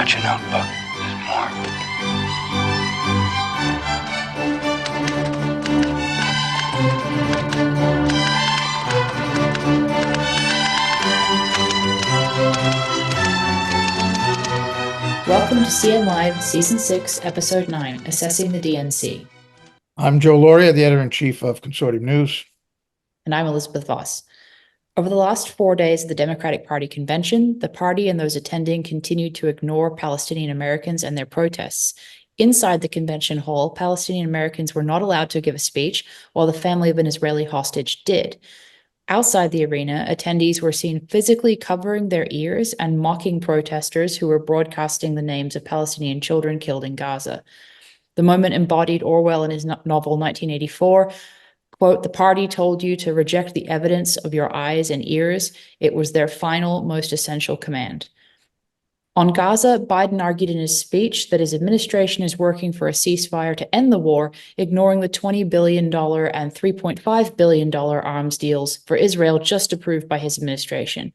out your notebook. There's more. Welcome to CN Live, Season 6, Episode 9, Assessing the DNC. I'm Joe Lauria, the editor-in-chief of Consortium News. And I'm Elizabeth Voss. Over the last 4 days of the Democratic Party convention, the party and those attending continued to ignore Palestinian Americans and their protests. Inside the convention hall, Palestinian Americans were not allowed to give a speech, while the family of an Israeli hostage did. Outside the arena, attendees were seen physically covering their ears and mocking protesters who were broadcasting the names of Palestinian children killed in Gaza. The moment embodied Orwell in his novel 1984. Quote, "The party told you to reject the evidence of your eyes and ears. It was their final, most essential command." On Gaza, Biden argued in his speech that his administration is working for a ceasefire to end the war, ignoring the $20 billion and $3.5 billion arms deals for Israel just approved by his administration.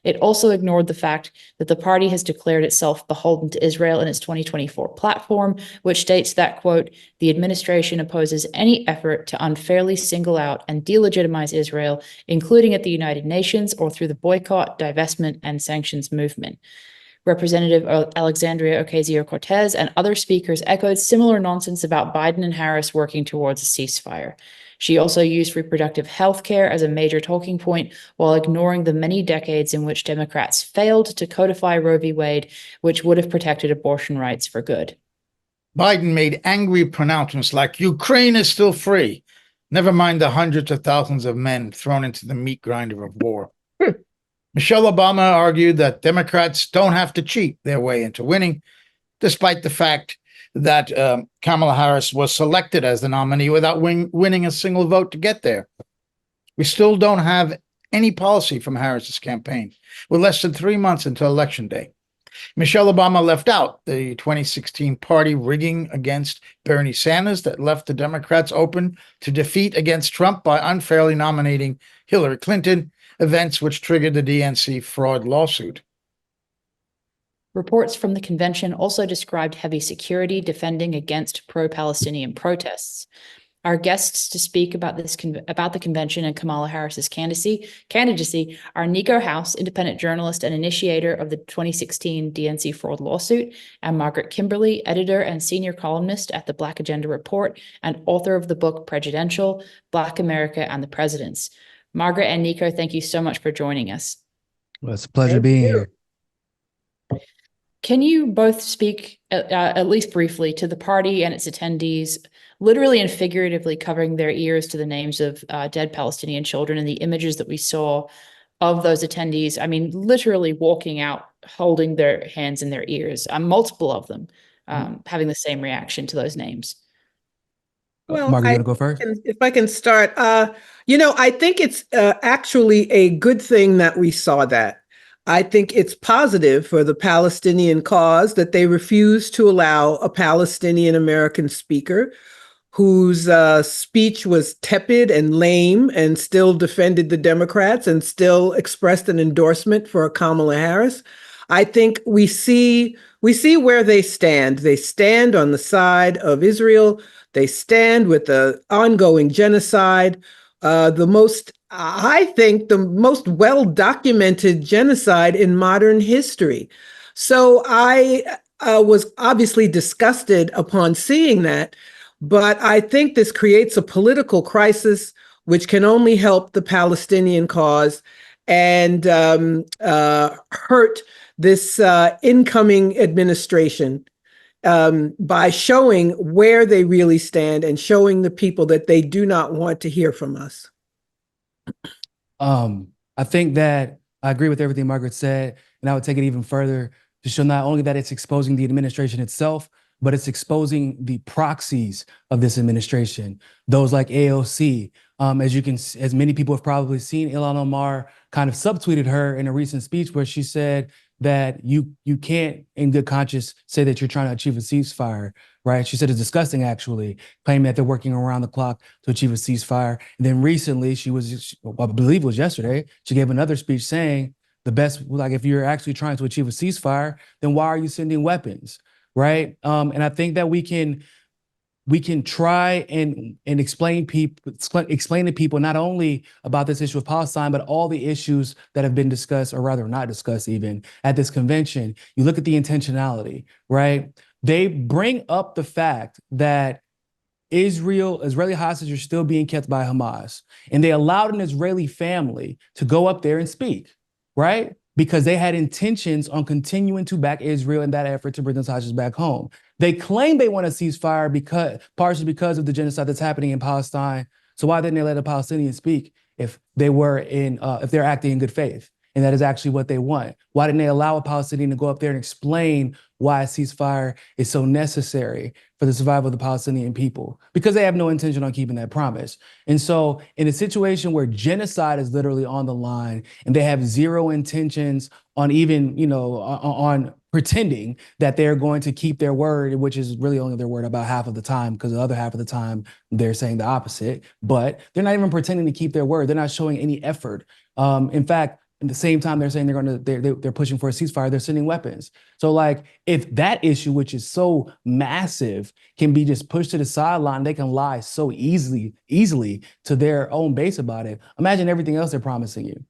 It also ignored the fact that the party has declared itself beholden to Israel in its 2024 platform, which states that, quote, "The administration opposes any effort to unfairly single out and delegitimize Israel, including at the United Nations or through the boycott, divestment, and sanctions movement." Representative Alexandria Ocasio-Cortez and other speakers echoed similar nonsense about Biden and Harris working towards a ceasefire. She also used reproductive health care as a major talking point while ignoring the many decades in which Democrats failed to codify Roe v. Wade, which would have protected abortion rights for good. Biden made angry pronouncements like, "Ukraine is still free," never mind the hundreds of thousands of men thrown into the meat grinder of war. Michelle Obama argued that Democrats don't have to cheat their way into winning, despite the fact that Kamala Harris was selected as the nominee without winning a single vote to get there. We still don't have any policy from Harris's campaign, with less than 3 months until Election Day. Michelle Obama left out the 2016 party rigging against Bernie Sanders that left the Democrats open to defeat against Trump by unfairly nominating Hillary Clinton, events which triggered the DNC fraud lawsuit. Reports from the convention also described heavy security defending against pro-Palestinian protests. Our guests to speak about the convention and Kamala Harris's candidacy are Niko House, independent journalist and initiator of the 2016 DNC fraud lawsuit, and Margaret Kimberley, editor and senior columnist at the Black Agenda Report and author of the book Presidential: Black America and the Presidents. Margaret and Niko, thank you so much for joining us. Well, it's a pleasure being here. Can you both speak, at least briefly, to the party and its attendees, literally and figuratively covering their ears to the names of dead Palestinian children and the images that we saw of those attendees? I mean, literally walking out, holding their hands in their ears, multiple of them having the same reaction to those names. Well, Margaret, you want to go first? If I can start, I think it's actually a good thing that we saw that. I think it's positive for the Palestinian cause that they refused to allow a Palestinian American speaker whose speech was tepid and lame and still defended the Democrats and still expressed an endorsement for Kamala Harris. I think we see where they stand. They stand on the side of Israel. They stand with the ongoing genocide, the most well-documented genocide in modern history. So I was obviously disgusted upon seeing that, but I think this creates a political crisis which can only help the Palestinian cause and hurt this incoming administration by showing where they really stand and showing the people that they do not want to hear from us. I think that I agree with everything Margaret said, and I would take it even further to show not only that it's exposing the administration itself, but it's exposing the proxies of this administration, those like AOC. As many people have probably seen, Ilhan Omar kind of subtweeted her in a recent speech where she said that you can't, in good conscience, say that you're trying to achieve a ceasefire, right? She said it's disgusting, actually, claiming that they're working around the clock to achieve a ceasefire. And then recently, I believe it was yesterday, she gave another speech saying the best, like if you're actually trying to achieve a ceasefire, then why are you sending weapons, right? And I think that we can try and explain to people not only about this issue of Palestine, but all the issues that have been discussed, or rather not discussed even at this convention. You look at the intentionality, right? They bring up the fact that Israeli hostages are still being kept by Hamas, and they allowed an Israeli family to go up there and speak, right? Because they had intentions on continuing to back Israel in that effort to bring those hostages back home. They claim they want a ceasefire partially because of the genocide that's happening in Palestine. So why didn't they let a Palestinian speak if they're acting in good faith? And that is actually what they want. Why didn't they allow a Palestinian to go up there and explain why a ceasefire is so necessary for the survival of the Palestinian people? Because they have no intention on keeping that promise. And so in a situation where genocide is literally on the line and they have zero intentions on even, on pretending that they're going to keep their word, which is really only their word about half of the time, because the other half of the time they're saying the opposite, but they're not even pretending to keep their word. They're not showing any effort. In fact, at the same time, they're saying they're pushing for a ceasefire. They're sending weapons. So, like, if that issue, which is so massive, can be just pushed to the sideline, they can lie so easily to their own base about it. Imagine everything else they're promising you.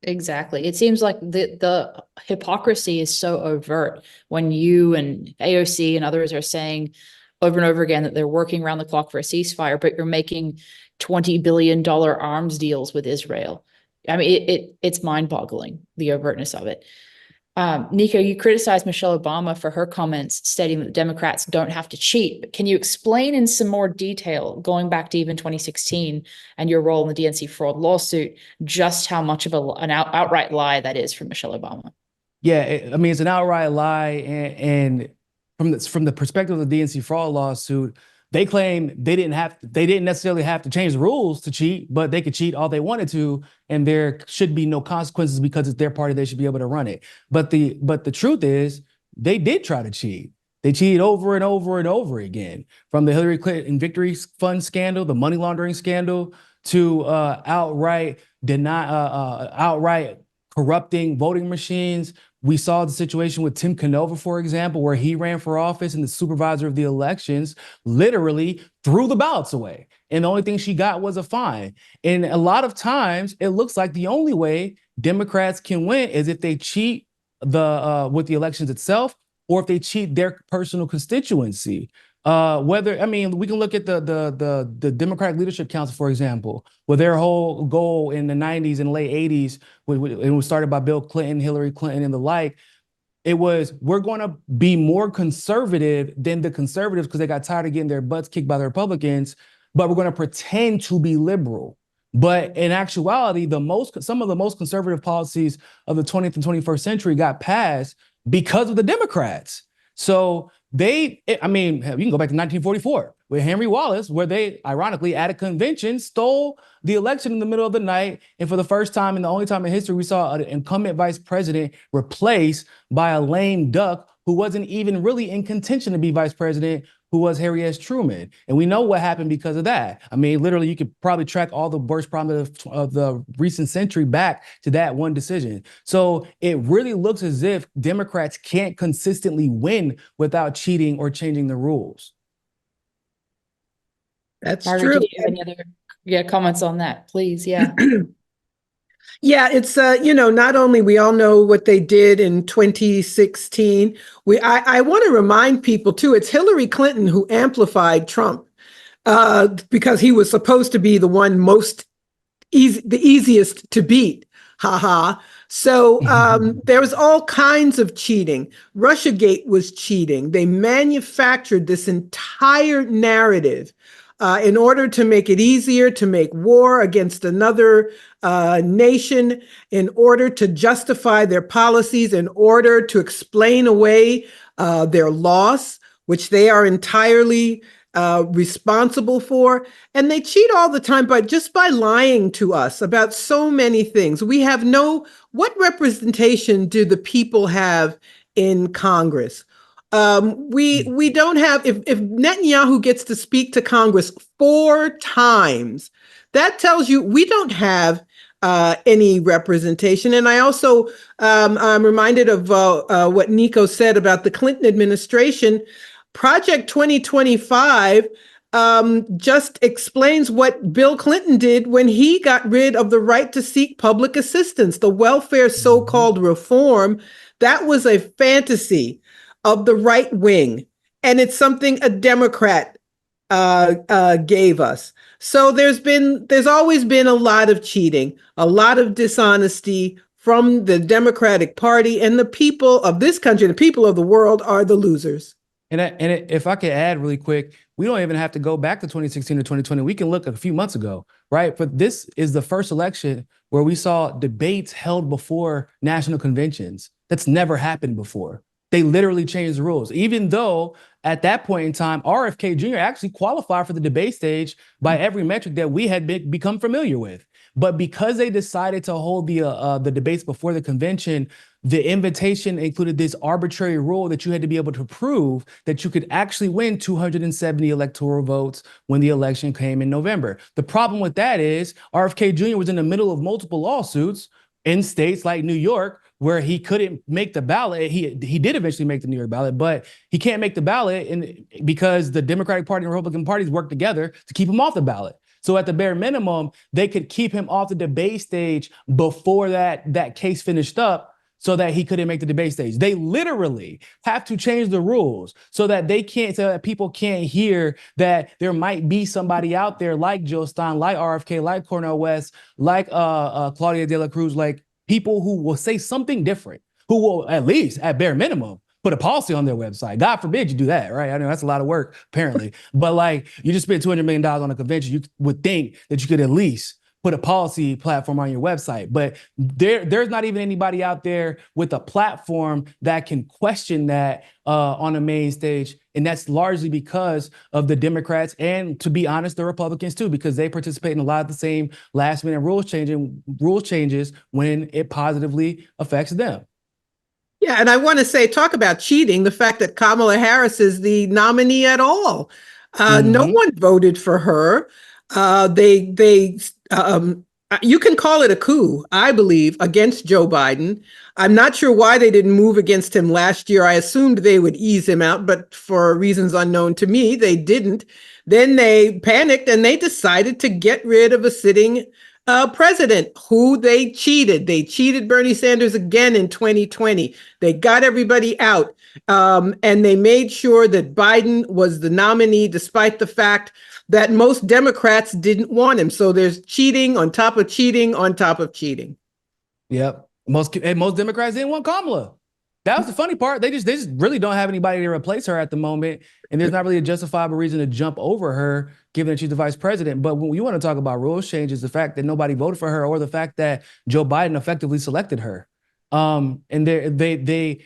Exactly. It seems like the hypocrisy is so overt when you and AOC and others are saying over and over again that they're working around the clock for a ceasefire, but you're making $20 billion arms deals with Israel. I mean, it's mind-boggling, the overtness of it. Niko, you criticized Michelle Obama for her comments stating that Democrats don't have to cheat. But can you explain in some more detail, going back to even 2016 and your role in the DNC fraud lawsuit, just how much of an outright lie that is from Michelle Obama? Yeah, it's an outright lie. And from the perspective of the DNC fraud lawsuit, they claim they didn't necessarily have to change the rules to cheat, but they could cheat all they wanted to, and there should be no consequences because it's their party. They should be able to run it. But the truth is, they did try to cheat. They cheated over and over and over again, from the Hillary Clinton Victory Fund scandal, the money laundering scandal, to outright corrupting voting machines. We saw the situation with Tim Canova, for example, where he ran for office and the supervisor of the elections literally threw the ballots away. And the only thing she got was a fine. And a lot of times it looks like the only way Democrats can win is if they cheat with the elections itself, or if they cheat their personal constituency. We can look at the Democratic Leadership Council, for example, where their whole goal in the 90s and late 80s, it was started by Bill Clinton, Hillary Clinton, and the like. It was, we're going to be more conservative than the conservatives because they got tired of getting their butts kicked by the Republicans, but we're going to pretend to be liberal. But in actuality, some of the most conservative policies of the 20th and 21st century got passed because of the Democrats. So you can go back to 1944 with Henry Wallace, where they, ironically, at a convention, stole the election in the middle of the night. And for the first time and the only time in history, we saw an incumbent vice president replaced by a lame duck who wasn't even really in contention to be vice president, who was Harry S. Truman. And we know what happened because of that. I mean, literally, you could probably track all the worst problems of the recent century back to that one decision. So it really looks as if Democrats can't consistently win without cheating or changing the rules. That's Margaret, true. do you have any other comments on that, please? Yeah. Yeah, it's not only we all know what they did in 2016. I want to remind people too, it's Hillary Clinton who amplified Trump because he was supposed to be the one the easiest to beat. Ha ha. So there was all kinds of cheating. Russiagate was cheating. They manufactured this entire narrative in order to make it easier to make war against another nation, in order to justify their policies, in order to explain away their loss, which they are entirely responsible for. And they cheat all the time just by lying to us about so many things. What representation do the people have in Congress? We don't have, if Netanyahu gets to speak to Congress 4 times, that tells you we don't have any representation. And I also, I'm reminded of what Niko said about the Clinton administration. Project 2025 just explains what Bill Clinton did when he got rid of the right to seek public assistance, the welfare so-called reform. That was a fantasy of the right wing, and it's something a Democrat gave us. So there's always been a lot of cheating, a lot of dishonesty from the Democratic Party, and the people of this country, the people of the world, are the losers. If I could add really quick, we don't even have to go back to 2016 or 2020. We can look a few months ago, right? But this is the first election where we saw debates held before national conventions. That's never happened before. They literally changed the rules, even though at that point in time, RFK Jr. actually qualified for the debate stage by every metric that we had become familiar with. But because they decided to hold the debates before the convention, the invitation included this arbitrary rule that you had to be able to prove that you could actually win 270 electoral votes when the election came in November. The problem with that is RFK Jr. was in the middle of multiple lawsuits in states like New York, where he couldn't make the ballot. He did eventually make the New York ballot, but he can't make the ballot because the Democratic Party and Republican parties work together to keep him off the ballot. So at the bare minimum, they could keep him off the debate stage before that case finished up so that he couldn't make the debate stage. They literally have to change the rules so that so that people can't hear that there might be somebody out there like Jill Stein, like RFK, like Cornel West, like Claudia De La Cruz, like people who will say something different, who will at least, at bare minimum, put a policy on their website. God forbid you do that, right? I know that's a lot of work, apparently. But like, you just spent $200 million on a convention, you would think that you could at least put a policy platform on your website. But there's not even anybody out there with a platform that can question that on a main stage. And that's largely because of the Democrats and, to be honest, the Republicans too, because they participate in a lot of the same last minute rule changes when it positively affects them. Yeah, and I want to say, talk about cheating, the fact that Kamala Harris is the nominee at all. No one voted for her. You can call it a coup, I believe, against Joe Biden. I'm not sure why they didn't move against him last year. I assumed they would ease him out, but for reasons unknown to me, they didn't. Then they panicked and they decided to get rid of a sitting president who they cheated. They cheated Bernie Sanders again in 2020. They got everybody out, and they made sure that Biden was the nominee, despite the fact that most Democrats didn't want him. So there's cheating on top of cheating on top of cheating. Yep. Most Democrats didn't want Kamala. That was the funny part. They just really don't have anybody to replace her at the moment. And there's not really a justifiable reason to jump over her, given that she's the vice president. But when you want to talk about rules changes, the fact that nobody voted for her, or the fact that Joe Biden effectively selected her. And they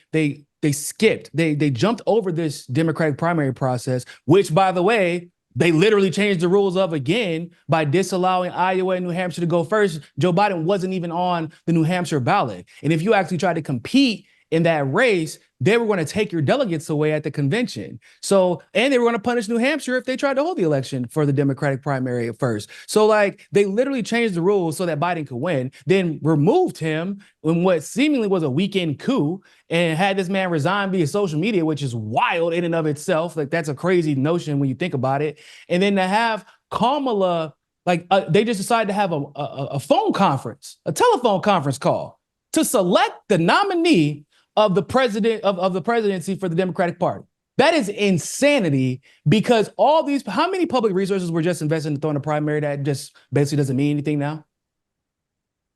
skipped, they jumped over this Democratic primary process, which, by the way, they literally changed the rules of again by disallowing Iowa and New Hampshire to go first. Joe Biden wasn't even on the New Hampshire ballot. And if you actually tried to compete in that race, they were going to take your delegates away at the convention. So, and they were going to punish New Hampshire if they tried to hold the election for the Democratic primary at first. So like, they literally changed the rules so that Biden could win, then removed him in what seemingly was a weekend coup, and had this man resign via social media, which is wild in and of itself. Like, that's a crazy notion when you think about it. And then to have Kamala, they just decided to have a phone conference, a telephone conference call to select the nominee of the president of the presidency for the Democratic Party. That is insanity, because how many public resources were just invested in throwing a primary that just basically doesn't mean anything now?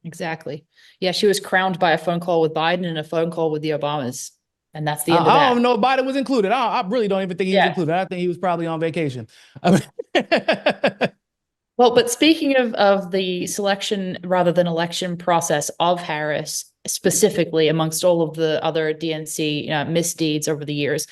Exactly. Yeah, she was crowned by a phone call with Biden and a phone call with the Obamas. And that's the end of that. I don't know if Biden was included. I really don't even think he was included. I think he was probably on vacation. Well, but speaking of the selection rather than election process of Harris, specifically amongst all of the other DNC misdeeds over the years,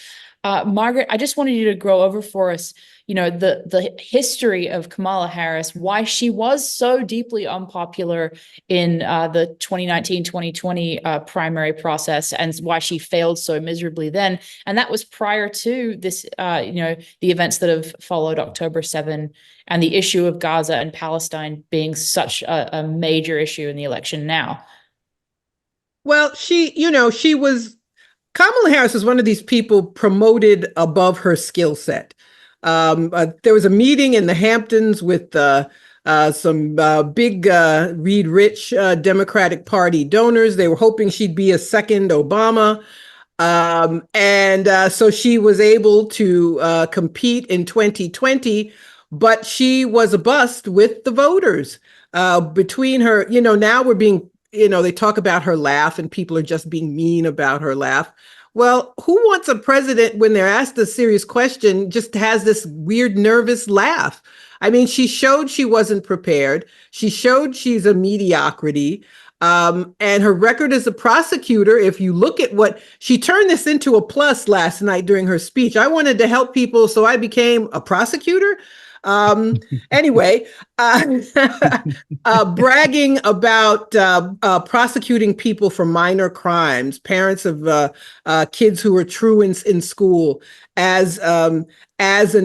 Margaret, I just wanted you to go over for us, the history of Kamala Harris, why she was so deeply unpopular in the 2019-2020 primary process, and why she failed so miserably then. And that was prior to this, the events that have followed October 7 and the issue of Gaza and Palestine being such a major issue in the election now. Well, Kamala Harris is one of these people promoted above her skill set. There was a meeting in the Hamptons with some big Reed Rich Democratic Party donors. They were hoping she'd be a second Obama. So she was able to compete in 2020, but she was a bust with the voters. Between her, now we're being, they talk about her laugh and people are just being mean about her laugh. Well, who wants a president when they're asked a serious question just has this weird nervous laugh? I mean, she showed she wasn't prepared. She showed she's a mediocrity. And her record as a prosecutor, if you look at she turned this into a plus last night during her speech. I wanted to help people, so I became a prosecutor. Anyway, bragging about prosecuting people for minor crimes, parents of kids who were truants in school, as an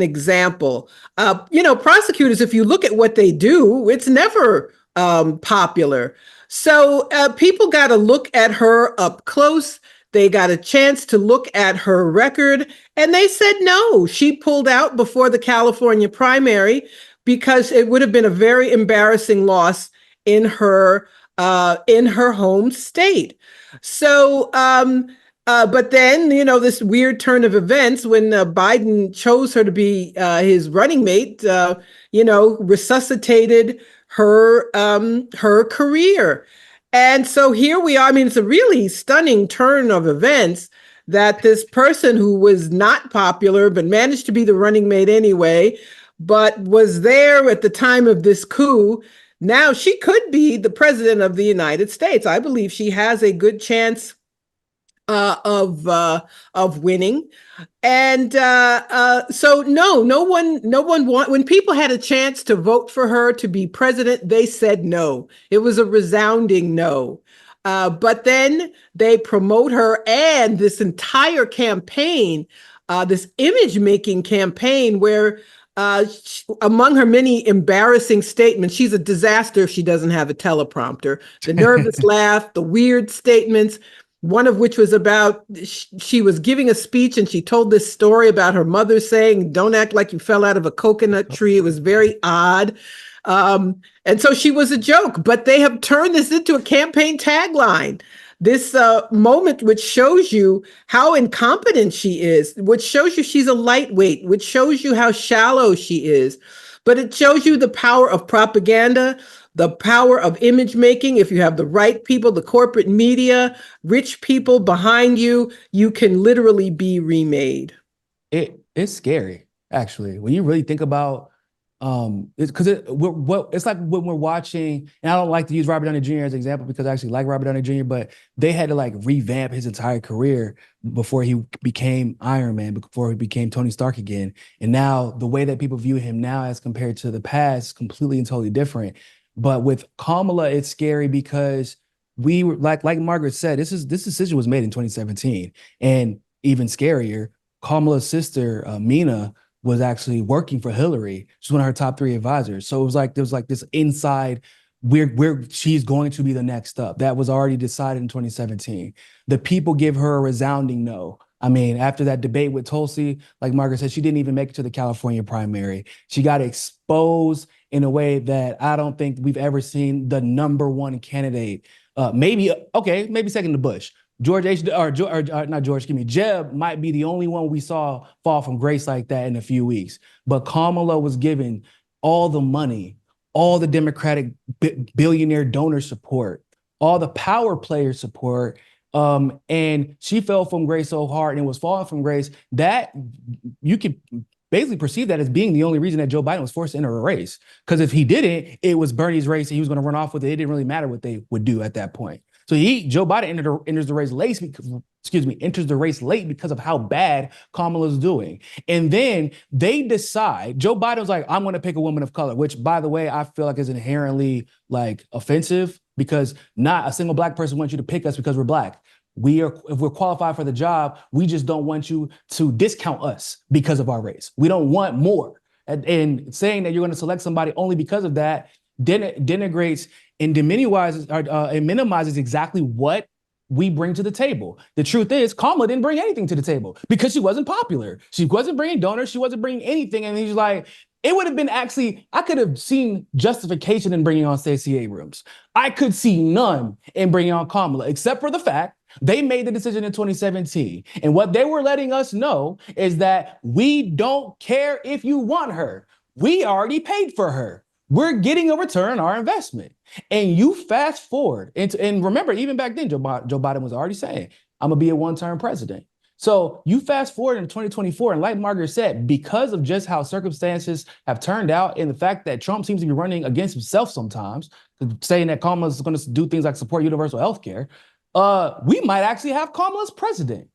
example. Prosecutors, if you look at what they do, it's never popular. So people got to look at her up close. They got a chance to look at her record, and they said no. She pulled out before the California primary because it would have been a very embarrassing loss in her home state. So, but then, this weird turn of events when Biden chose her to be his running mate, resuscitated her career. And so here we are. I mean, it's a really stunning turn of events that this person who was not popular, but managed to be the running mate anyway, but was there at the time of this coup. Now she could be the president of the United States. I believe she has a good chance of winning. And so no one when people had a chance to vote for her to be president, they said no. It was a resounding no. But then they promote her, and this entire campaign, this image-making campaign where among her many embarrassing statements, she's a disaster if she doesn't have a teleprompter. The nervous laugh, the weird statements, one of which was about she was giving a speech and she told this story about her mother saying, "Don't act like you fell out of a coconut tree." It was very odd. And so she was a joke, but they have turned this into a campaign tagline. This moment, which shows you how incompetent she is, which shows you she's a lightweight, which shows you how shallow she is, but it shows you the power of propaganda, the power of image making. If you have the right people, the corporate media, rich people behind you, you can literally be remade. It's scary, actually, when you really think about it's because it's like when we're watching, and I don't like to use Robert Downey Jr. as an example because I actually like Robert Downey Jr., but they had to like revamp his entire career before he became Iron Man, before he became Tony Stark again. And now the way that people view him now as compared to the past is completely and totally different. But with Kamala, it's scary because we were like Margaret said, this decision was made in 2017. And even scarier, Kamala's sister, Mina, was actually working for Hillary. She's one of her top 3 advisors. So it was like, there was like this inside where she's going to be the next up. That was already decided in 2017. The people give her a resounding no. I mean, after that debate with Tulsi, like Margaret said, she didn't even make it to the California primary. She got exposed in a way that I don't think we've ever seen the #1 candidate. Maybe second to Bush. Jeb might be the only one we saw fall from grace like that in a few weeks. But Kamala was given all the money, all the Democratic billionaire donor support, all the power player support, and she fell from grace so hard and was falling from grace that you could basically perceive that as being the only reason that Joe Biden was forced to enter a race. Because if he didn't, it was Bernie's race and he was going to run off with it. It didn't really matter what they would do at that point. So Joe Biden enters the race late because of how bad Kamala's doing. And then they decide, Joe Biden's like, I'm going to pick a woman of color, which, by the way, I feel like is inherently like offensive, because not a single Black person wants you to pick us because we're Black. If we're qualified for the job, we just don't want you to discount us because of our race. We don't want more. And saying that you're going to select somebody only because of that denigrates and minimizes exactly what we bring to the table. The truth is, Kamala didn't bring anything to the table because she wasn't popular. She wasn't bringing donors. She wasn't bringing anything. And he's like, it would have been I could have seen justification in bringing on Stacey Abrams. I could see none in bringing on Kamala, except for the fact they made the decision in 2017. And what they were letting us know is that we don't care if you want her. We already paid for her. We're getting a return on our investment. And you fast forward, and remember, even back then, Joe Biden was already saying, I'm going to be a one-term president. So you fast forward in 2024, and like Margaret said, because of just how circumstances have turned out and the fact that Trump seems to be running against himself sometimes, saying that Kamala's going to do things like support universal health care, we might actually have Kamala as president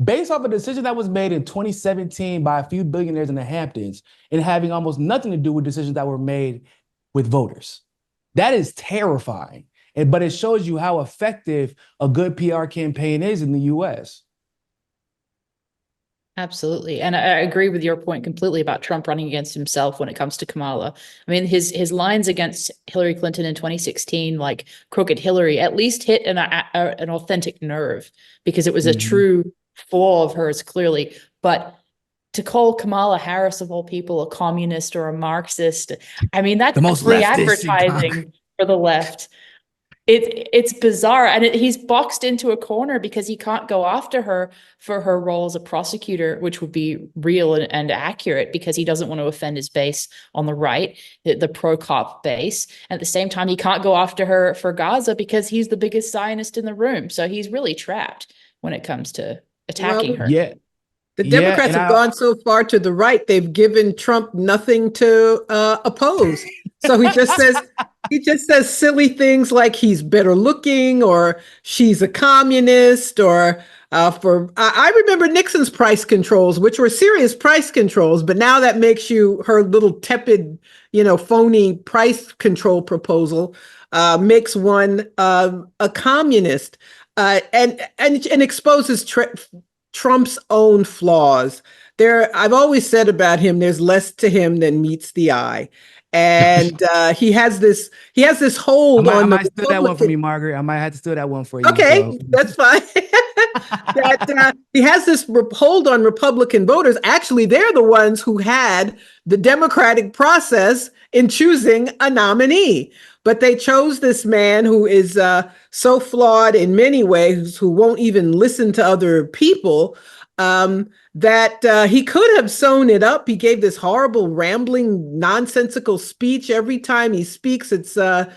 based off a decision that was made in 2017 by a few billionaires in the Hamptons and having almost nothing to do with decisions that were made with voters. That is terrifying. But it shows you how effective a good PR campaign is in the US. Absolutely. And I agree with your point completely about Trump running against himself when it comes to Kamala. I mean, his lines against Hillary Clinton in 2016, like Crooked Hillary, at least hit an authentic nerve, because it was a true flaw of hers, clearly. But to call Kamala Harris, of all people, a communist or a Marxist, I mean, that's free advertising for the left. It's bizarre, and he's boxed into a corner because he can't go after her for her role as a prosecutor, which would be real and accurate, because he doesn't want to offend his base on the right, the pro-cop base. At the same time, he can't go after her for Gaza because he's the biggest Zionist in the room. So he's really trapped when it comes to attacking her. Yeah. The Democrats have gone so far to the right, they've given Trump nothing to oppose. So he just says silly things like he's better looking, or she's a communist, or I remember Nixon's price controls, which were serious price controls, but now that makes her little tepid, phony price control proposal makes one a communist, and exposes Trump's own flaws. I've always said about him, there's less to him than meets the eye. And he has this hold on. I might steal that one for me, Margaret. I might have to steal that one for you. Okay, so. That's fine. He has this hold on Republican voters. Actually, they're the ones who had the democratic process in choosing a nominee. But they chose this man who is so flawed in many ways, who won't even listen to other people, that he could have sewn it up. He gave this horrible, rambling, nonsensical speech. Every time he speaks, it's to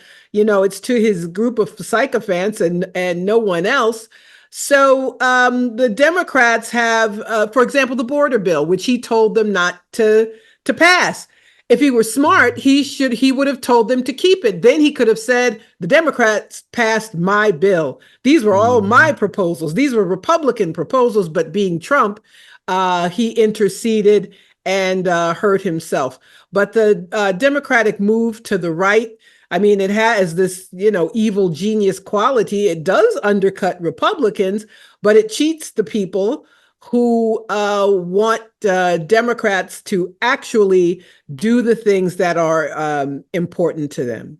his group of sycophants and no one else. So the Democrats have, for example, the border bill, which he told them not to pass. If he were smart, he would have told them to keep it. Then he could have said, the Democrats passed my bill. These were all my proposals. These were Republican proposals, but being Trump, he interceded and hurt himself. But the Democratic move to the right, I mean, it has this, evil genius quality. It does undercut Republicans, but it cheats the people who want Democrats to actually do the things that are important to them.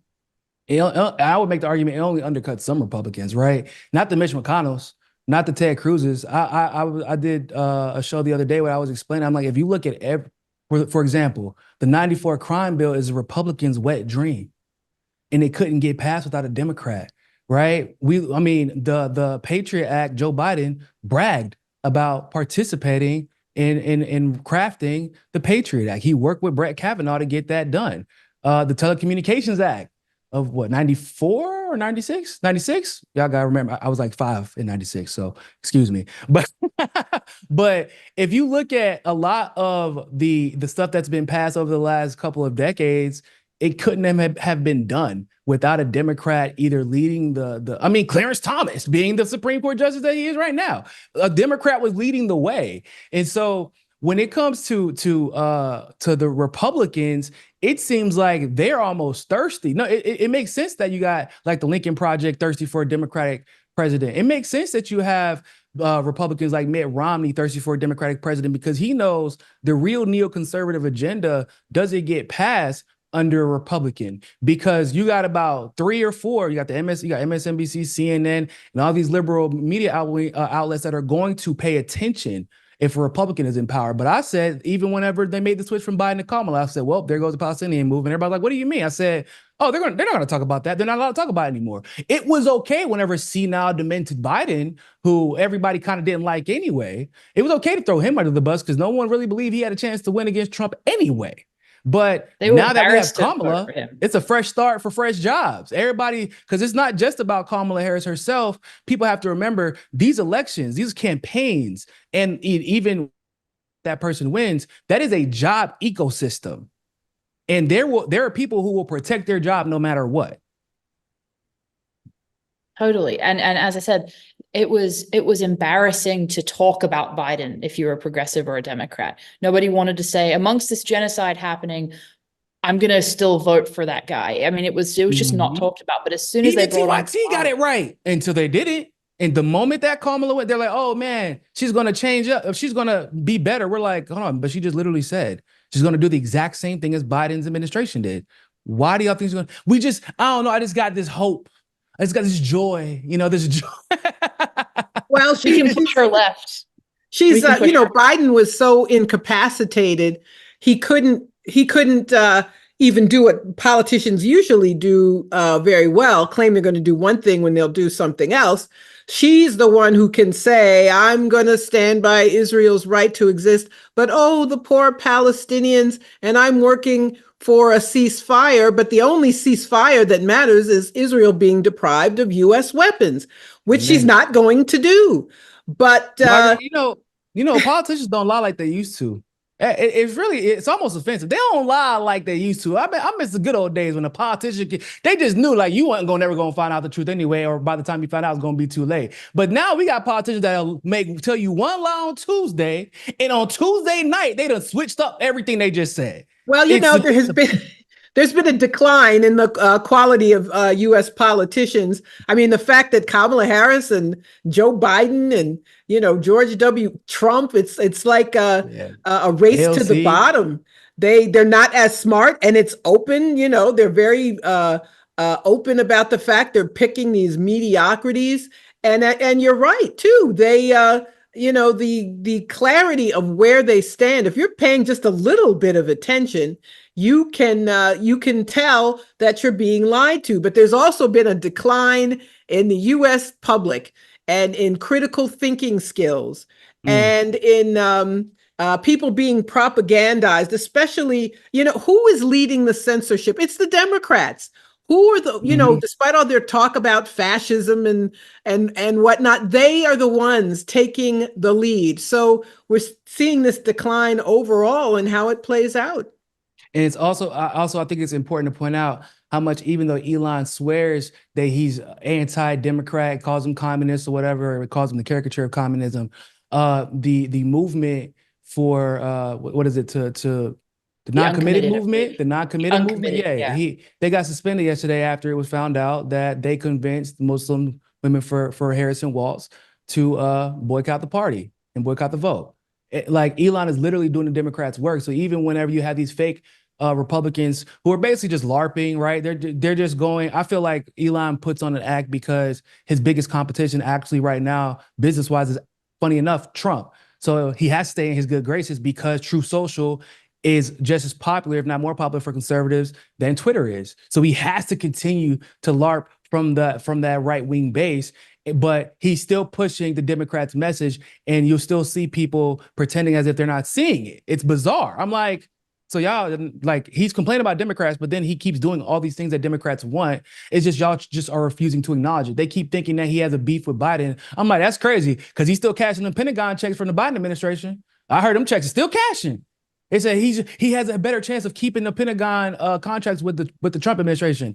I would make the argument it only undercuts some Republicans, right? Not the Mitch McConnells, not the Ted Cruz's. I did a show the other day where I was explaining, I'm like, if you look at for example, the 94 crime bill is a Republican's wet dream, and it couldn't get passed without a Democrat, right? The Patriot Act, Joe Biden bragged about participating in crafting the Patriot Act. He worked with Brett Kavanaugh to get that done. The Telecommunications Act of 94 or 96? 96? Y'all gotta remember, I was like 5 in 96, so excuse me. But if you look at a lot of the stuff that's been passed over the last couple of decades, it couldn't have been done without a Democrat either leading I mean, Clarence Thomas being the Supreme Court justice that he is right now, a Democrat was leading the way. And so when it comes to the Republicans, it seems like they're almost thirsty. No, it makes sense that you got like the Lincoln Project thirsty for a Democratic president. It makes sense that you have Republicans like Mitt Romney thirsty for a Democratic president, because he knows the real neoconservative agenda doesn't get passed under a Republican, because you got about 3 or 4, you got MSNBC, CNN, and all these liberal media outlets that are going to pay attention if a Republican is in power. But I said, even whenever they made the switch from Biden to Kamala, I said, well, there goes the Palestinian movement. Everybody's like, what do you mean? I said, oh, they're not going to talk about that. They're not allowed to talk about it anymore. It was okay whenever senile, demented Biden, who everybody kind of didn't like anyway, it was okay to throw him under the bus because no one really believed he had a chance to win against Trump anyway. But now that we have Kamala, it's a fresh start for fresh jobs. Everybody, because it's not just about Kamala Harris herself. People have to remember these elections, these campaigns, and even that person wins, that is a job ecosystem. And there are people who will protect their job no matter what. Totally. And as I said, it was embarrassing to talk about Biden if you were a progressive or a Democrat. Nobody wanted to say, amongst this genocide happening, I'm going to still vote for that guy. I mean, it was just not talked about. But as soon as they brought on TYT got it right until they didn't. And the moment that Kamala went, they're like, oh man, she's going to change up. If she's going to be better, we're like, hold on. But she just literally said she's going to do the exact same thing as Biden's administration did. Why do y'all think she's going to? I don't know. I just got this hope. I just got this joy, this joy. Well, she can push her left. She's, Biden was so incapacitated, he couldn't even do what politicians usually do very well, claim they're going to do one thing when they'll do something else. She's the one who can say, I'm going to stand by Israel's right to exist, but oh, the poor Palestinians, and I'm working for a ceasefire, but the only ceasefire that matters is Israel being deprived of U.S. weapons, which she's not going to do. But politicians don't lie like they used to. It's almost offensive. They don't lie like they used to. I miss the good old days when a politician they just knew like you weren't never gonna find out the truth anyway, or by the time you find out it's gonna be too late. But now we got politicians that'll tell you one lie on Tuesday, and on Tuesday night they done switched up everything they just said. Well, there's been a decline in the quality of U.S. politicians. I mean, the fact that Kamala Harris and Joe Biden and George W. Trump, it's like a race to the bottom. They're not as smart, and it's open. They're very open about the fact they're picking these mediocrities. And you're right too. They the clarity of where they stand. If you're paying just a little bit of attention, you can tell that you're being lied to. But there's also been a decline in the U.S. public and in critical thinking skills and in people being propagandized, especially, who is leading the censorship? It's the Democrats. Who are the, despite all their talk about fascism and whatnot, they are the ones taking the lead. So we're seeing this decline overall and how it plays out. And it's also, I think it's important to point out how much, even though Elon swears that he's anti-Democrat, calls him communist or whatever, calls him the caricature of communism, the movement for what is it to the non-committed movement, they got suspended yesterday after it was found out that they convinced Muslim women for Harrison Waltz to boycott the party and boycott the vote. Like Elon is literally doing the Democrats' work. So even whenever you have these fake Republicans who are basically just LARPing, right? They're just going. I feel like Elon puts on an act because his biggest competition actually right now, business-wise, is funny enough, Trump. So he has to stay in his good graces because Truth Social is just as popular, if not more popular, for conservatives than Twitter is. So he has to continue to LARP from that right-wing base, but he's still pushing the Democrats' message, and you'll still see people pretending as if they're not seeing it. It's bizarre. I'm like, so y'all, like, he's complaining about Democrats, but then he keeps doing all these things that Democrats want. It's just y'all just are refusing to acknowledge it. They keep thinking that he has a beef with Biden. I'm like, that's crazy, because he's still cashing the Pentagon checks from the Biden administration. I heard them checks are still cashing. They said he has a better chance of keeping the Pentagon contracts with the Trump administration.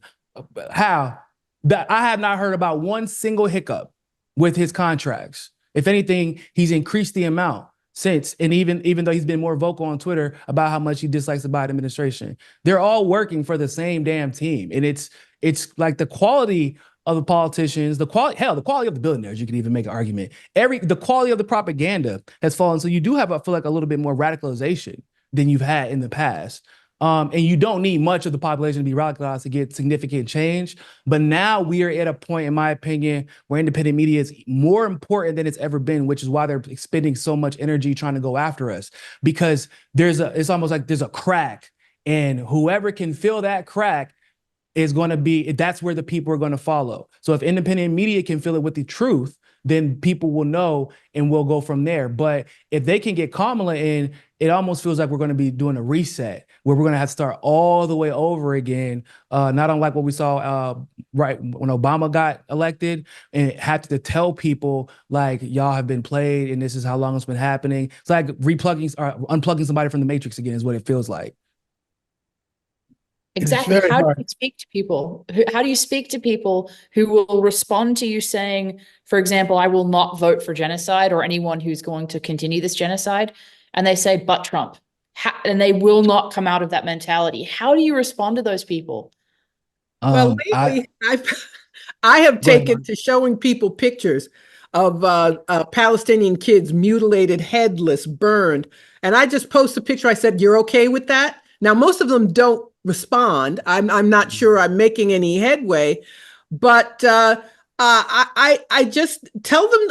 How? That I have not heard about one single hiccup with his contracts. If anything, he's increased the amount since, and even though he's been more vocal on Twitter about how much he dislikes the Biden administration, they're all working for the same damn team. And it's like the quality of the politicians, the quality of the billionaires, you could even make an argument. The quality of the propaganda has fallen. So you do have, I feel like, a little bit more radicalization than you've had in the past. And you don't need much of the population to be radicalized to get significant change. But now we are at a point, in my opinion, where independent media is more important than it's ever been, which is why they're expending so much energy trying to go after us. Because it's almost like there's a crack, and whoever can fill that crack is going to be, that's where the people are going to follow. So if independent media can fill it with the truth, then people will know and we'll go from there. But if they can get Kamala in, it almost feels like we're going to be doing a reset where we're going to have to start all the way over again. Not unlike what we saw right when Obama got elected, and had to tell people like, y'all have been played and this is how long it's been happening. It's like unplugging somebody from the Matrix again is what it feels like. Exactly. How do you speak to people? How do you speak to people who will respond to you saying, for example, I will not vote for genocide or anyone who's going to continue this genocide? And they say, but Trump, and they will not come out of that mentality. How do you respond to those people? Well, lately, I have taken to showing people pictures of Palestinian kids mutilated, headless, burned. And I just post a picture. I said, you're okay with that? Now, most of them don't respond. I'm not sure I'm making any headway, but I just tell them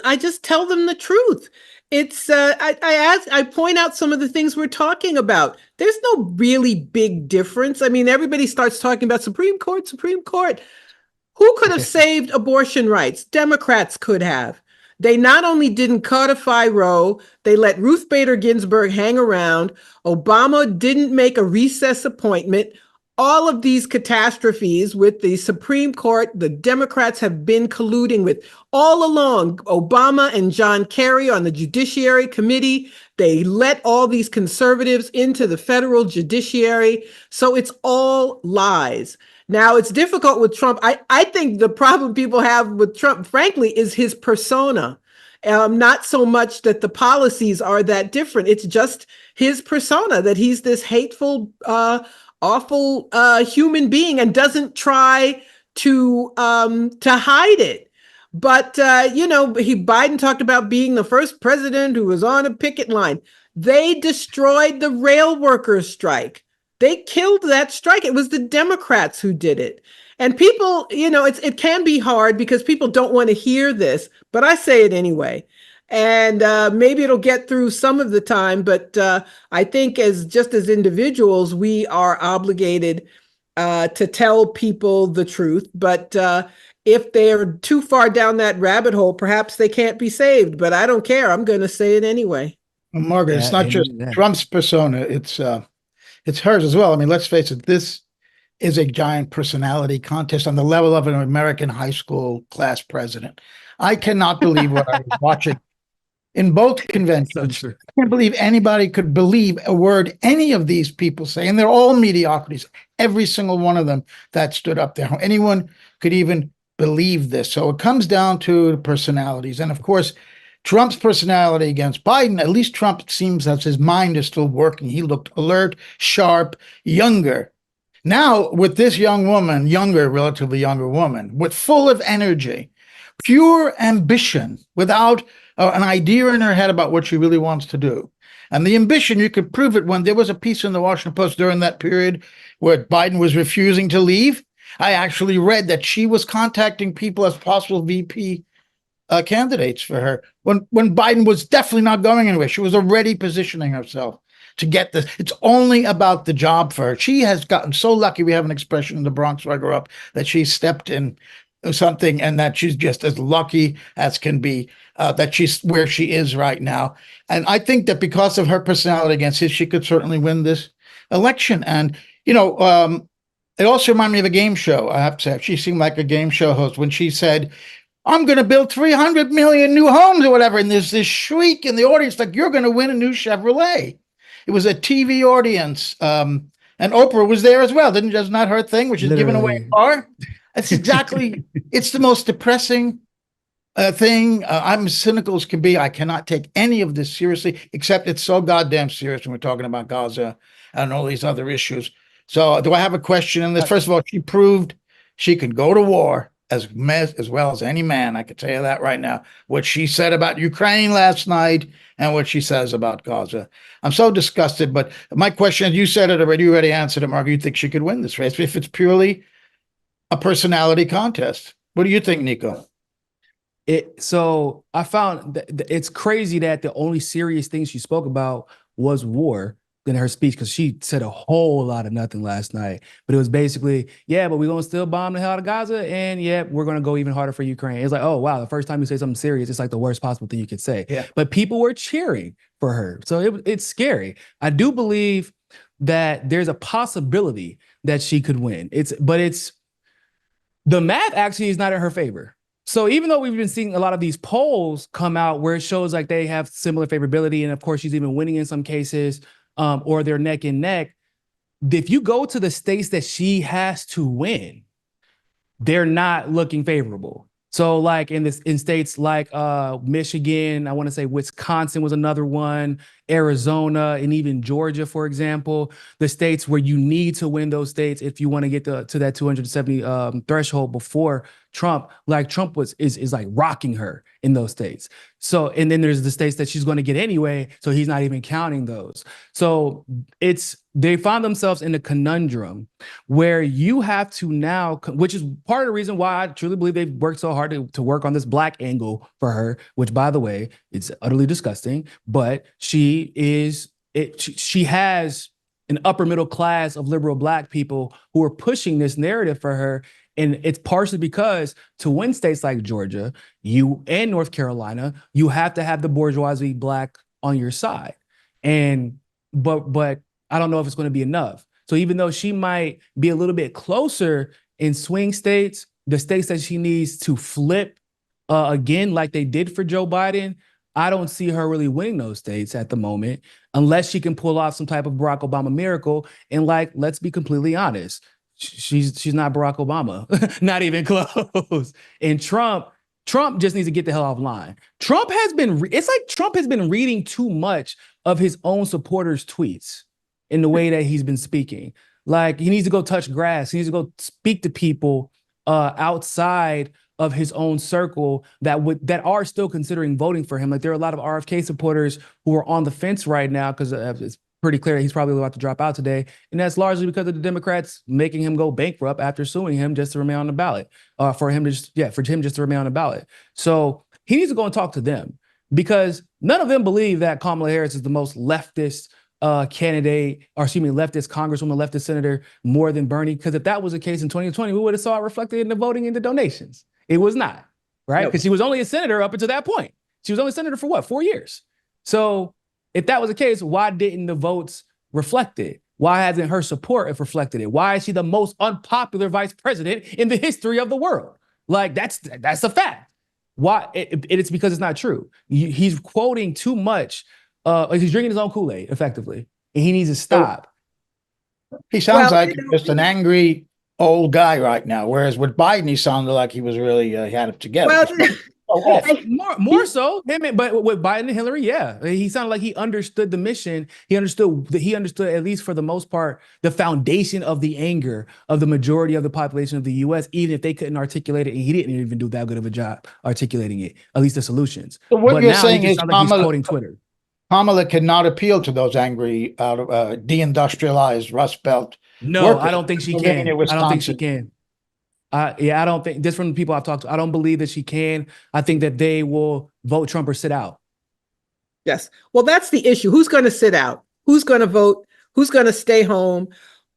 the truth. It's I point out some of the things we're talking about. There's no really big difference. I mean, everybody starts talking about Supreme Court. Who could have saved abortion rights? Democrats could have. They not only didn't codify Roe, they let Ruth Bader Ginsburg hang around. Obama didn't make a recess appointment. All of these catastrophes with the Supreme Court, the Democrats have been colluding with all along. Obama and John Kerry on the Judiciary Committee, they let all these conservatives into the federal judiciary. So it's all lies. Now, it's difficult with Trump. I think the problem people have with Trump, frankly, is his persona. Not so much that the policies are that different. It's just his persona, that he's this hateful, awful human being and doesn't try to hide it. But, Biden talked about being the first president who was on a picket line. They destroyed the rail workers' strike. They killed that strike. It was the Democrats who did it. And people, it can be hard because people don't want to hear this, but I say it anyway. And maybe it'll get through some of the time, but I think as individuals, we are obligated to tell people the truth. But if they're too far down that rabbit hole, perhaps they can't be saved. But I don't care. I'm going to say it anyway. Well, Margaret, it's not just Trump's persona. It's hers as well. I mean, let's face it, this is a giant personality contest on the level of an American high school class president. I cannot believe what I was watching in both conventions. So I can't believe anybody could believe a word any of these people say, and they're all mediocrities, every single one of them that stood up there. How anyone could even believe this. So it comes down to personalities. And of course, Trump's personality against Biden, at least Trump seems as his mind is still working. He looked alert, sharp, younger. Now, with this relatively younger woman, with full of energy, pure ambition, without an idea in her head about what she really wants to do. And the ambition, you could prove it when there was a piece in the Washington Post during that period where Biden was refusing to leave. I actually read that she was contacting people as possible VP candidates for her when Biden was definitely not going anywhere. She was already positioning herself to get this. It's only about the job for her. She has gotten so lucky. We have an expression in the Bronx where I grew up that she stepped in something and that she's just as lucky as can be, that she's where she is right now. And I think that because of her personality against his, she could certainly win this election. And, it also reminded me of a game show. I have to say, she seemed like a game show host when she said, I'm going to build 300 million new homes or whatever. And there's this shriek in the audience, like, you're going to win a new Chevrolet. It was a TV audience And Oprah was there as well. Didn't just not her thing, which is giving away a Literally. car. That's exactly. It's the most depressing thing. I'm as cynical as can be. I cannot take any of this seriously, except it's so goddamn serious when we're talking about Gaza and all these other issues. So, do I have a question on this? First of all, she proved she can go to war as well as any man. I can tell you that right now. What she said about Ukraine last night and what she says about Gaza. I'm so disgusted. But my question, you said it already. You already answered it, Mark. You think she could win this race if it's purely a personality contest? What do you think, Niko? So I found that it's crazy that the only serious thing she spoke about was war in her speech, because she said a whole lot of nothing last night. But it was basically, yeah, but we're going to still bomb the hell out of Gaza, and yeah, we're going to go even harder for Ukraine. It's like, oh, wow, the first time you say something serious, it's like the worst possible thing you could say. Yeah. But people were cheering for her. So it's scary. I do believe that there's a possibility that she could win. But the math actually is not in her favor. So even though we've been seeing a lot of these polls come out where it shows like they have similar favorability, and of course she's even winning in some cases, or they're neck and neck, if you go to the states that she has to win, they're not looking favorable. So like in states like Michigan, I want to say Wisconsin was another one, Arizona, and even Georgia, for example, the states where you need to win those states if you want to get to that 270 threshold before Trump, like Trump is like rocking her in those states. So, and then there's the states that she's going to get anyway, so he's not even counting those. So they find themselves in a conundrum where you have to now, which is part of the reason why I truly believe they've worked so hard to work on this black angle for her, which, by the way, it's utterly disgusting, but she has an upper middle class of liberal black people who are pushing this narrative for her. And it's partially because to win states like Georgia, and North Carolina, you have to have the bourgeoisie black on your side. But I don't know if it's going to be enough. So even though she might be a little bit closer in swing states, the states that she needs to flip again, like they did for Joe Biden, I don't see her really winning those states at the moment, unless she can pull off some type of Barack Obama miracle. And like, let's be completely honest, she's not Barack Obama, not even close. And Trump just needs to get the hell offline. Trump has been reading too much of his own supporters' tweets in the way that he's been speaking. Like, he needs to go touch grass. He needs to go speak to people outside of his own circle that are still considering voting for him. Like, there are a lot of RFK supporters who are on the fence right now because it's pretty clear that he's probably about to drop out today. And that's largely because of the Democrats making him go bankrupt after suing him just to remain on the ballot, for him just to remain on the ballot. So he needs to go and talk to them, because none of them believe that Kamala Harris is the most leftist candidate, or excuse me, leftist congresswoman, leftist senator, more than Bernie. Because if that was the case in 2020, we would have saw it reflected in the voting and the donations. It was not, right? Because she was only a senator up until that point. She was only a senator for what, 4 years? So if that was the case, why didn't the votes reflect it? Why hasn't her support reflected it? Why is she the most unpopular vice president in the history of the world? Like, that's a fact. Why? It's because it's not true. He's quoting too much. He's drinking his own Kool-Aid, effectively, and he needs to stop. He sounds like just an angry old guy right now, whereas with Biden, he sounded like he was really he had it together. More so him, but with Biden and Hillary, yeah, he sounded like he understood the mission. He understood at least for the most part the foundation of the anger of the majority of the population of the U.S. Even if they couldn't articulate it, and he didn't even do that good of a job articulating it, at least the solutions. So what you're saying is like he's quoting Twitter. Kamala cannot appeal to those angry, deindustrialized Rust Belt. No, workers. I don't think she can. I don't think she can. I don't think, just from the people I've talked to, I don't believe that she can. I think that they will vote Trump or sit out. Yes. Well, that's the issue. Who's going to sit out? Who's going to vote? Who's going to stay home?